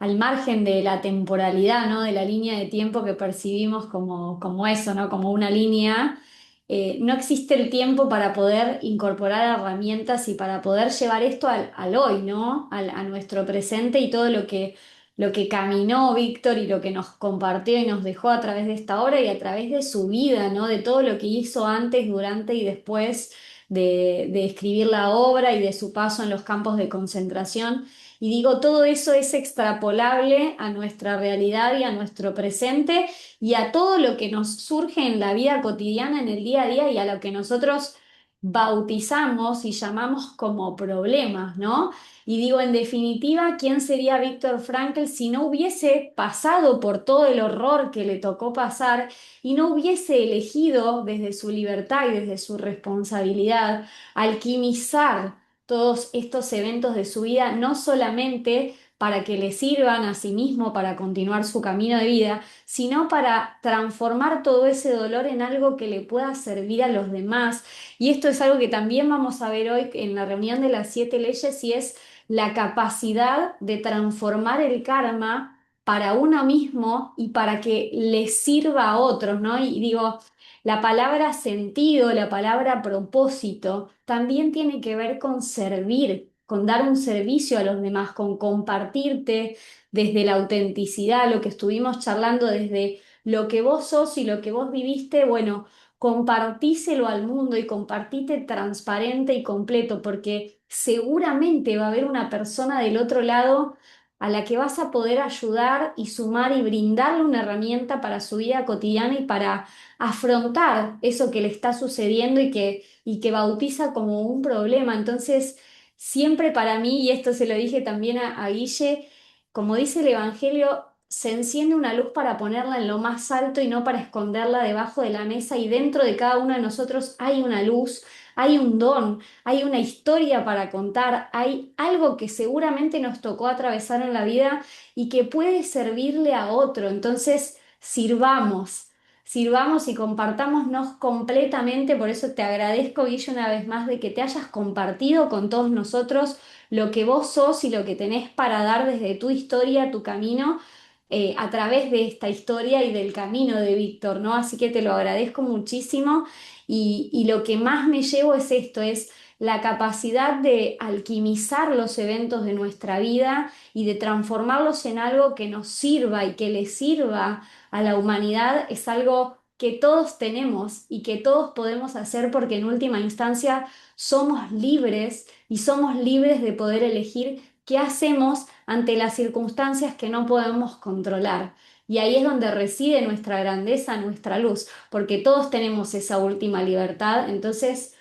al margen de la temporalidad, ¿no? De la línea de tiempo que percibimos como eso, ¿no? Como una línea, no existe el tiempo para poder incorporar herramientas y para poder llevar esto al hoy, ¿no? A nuestro presente y todo lo que caminó Víctor y lo que nos compartió y nos dejó a través de esta obra y a través de su vida, ¿no? De todo lo que hizo antes, durante y después de escribir la obra y de su paso en los campos de concentración. Y digo, todo eso es extrapolable a nuestra realidad y a nuestro presente y a todo lo que nos surge en la vida cotidiana, en el día a día y a lo que nosotros bautizamos y llamamos como problemas, ¿no? Y digo, en definitiva, ¿quién sería Víctor Frankl si no hubiese pasado por todo el horror que le tocó pasar y no hubiese elegido desde su libertad y desde su responsabilidad alquimizar todos estos eventos de su vida, no solamente para que le sirvan a sí mismo para continuar su camino de vida, sino para transformar todo ese dolor en algo que le pueda servir a los demás? Y esto es algo que también vamos a ver hoy en la reunión de las 7 leyes y es la capacidad de transformar el karma para uno mismo y para que le sirva a otros, ¿no? Y digo, la palabra sentido, la palabra propósito, también tiene que ver con servir, con dar un servicio a los demás, con compartirte desde la autenticidad, lo que estuvimos charlando desde lo que vos sos y lo que vos viviste, bueno, compartíselo al mundo y compartite transparente y completo, porque seguramente va a haber una persona del otro lado a la que vas a poder ayudar y sumar y brindarle una herramienta para su vida cotidiana y para afrontar eso que le está sucediendo y que bautiza como un problema. Entonces, siempre para mí, y esto se lo dije también a Guille, como dice el Evangelio, se enciende una luz para ponerla en lo más alto y no para esconderla debajo de la mesa y dentro de cada uno de nosotros hay una luz, hay un don, hay una historia para contar, hay algo que seguramente nos tocó atravesar en la vida y que puede servirle a otro. Entonces, sirvamos y compartámonos completamente. Por eso te agradezco, Guille, una vez más de que te hayas compartido con todos nosotros lo que vos sos y lo que tenés para dar desde tu historia, tu camino, a través de esta historia y del camino de Víctor, ¿no? Así que te lo agradezco muchísimo y lo que más me llevo es esto, es la capacidad de alquimizar los eventos de nuestra vida y de transformarlos en algo que nos sirva y que le sirva a la humanidad. Es algo que todos tenemos y que todos podemos hacer porque en última instancia somos libres y somos libres de poder elegir qué hacemos ante las circunstancias que no podemos controlar. Y ahí es donde reside nuestra grandeza, nuestra luz, porque todos tenemos esa última libertad. Entonces,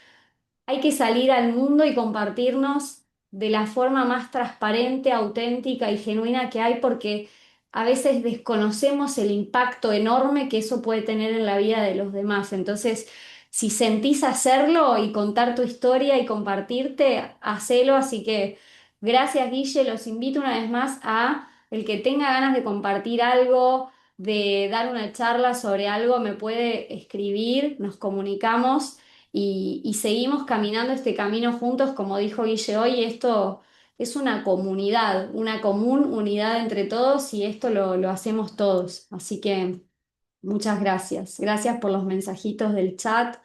hay que salir al mundo y compartirnos de la forma más transparente, auténtica y genuina que hay, porque a veces desconocemos el impacto enorme que eso puede tener en la vida de los demás. Entonces, si sentís hacerlo y contar tu historia y compartirte, hacelo. Así que gracias, Guille. Los invito una vez más a el que tenga ganas de compartir algo, de dar una charla sobre algo, me puede escribir, nos comunicamos y seguimos caminando este camino juntos, como dijo Guille hoy, esto es una comunidad, una común unidad entre todos y esto lo hacemos todos. Así que muchas gracias. Gracias por los mensajitos del chat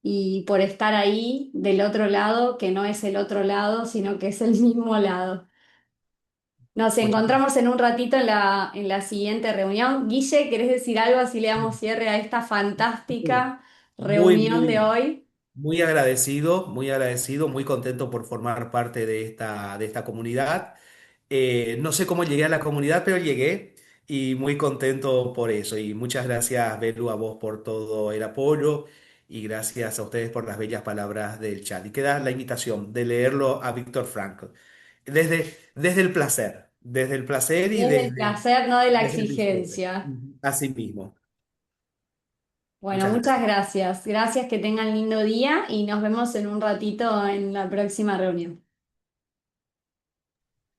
y por estar ahí del otro lado, que no es el otro lado, sino que es el mismo lado. Nos Muchísimas encontramos en un ratito en la siguiente reunión. Guille, ¿querés decir algo así le damos cierre a esta fantástica muy, reunión de muy, hoy? muy agradecido, muy contento por formar parte de esta comunidad. No sé cómo llegué a la comunidad, pero llegué y muy contento por eso. Y muchas gracias, Belu, a vos por todo el apoyo y gracias a ustedes por las bellas palabras del chat. Y queda la invitación de leerlo a Víctor Frankl. Desde el placer y Desde el placer, no de la desde el disfrute. exigencia. Así mismo. Bueno, Muchas muchas gracias. gracias. Gracias, que tengan lindo día y nos vemos en un ratito en la próxima reunión.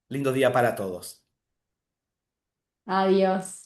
Lindo día para todos. Adiós.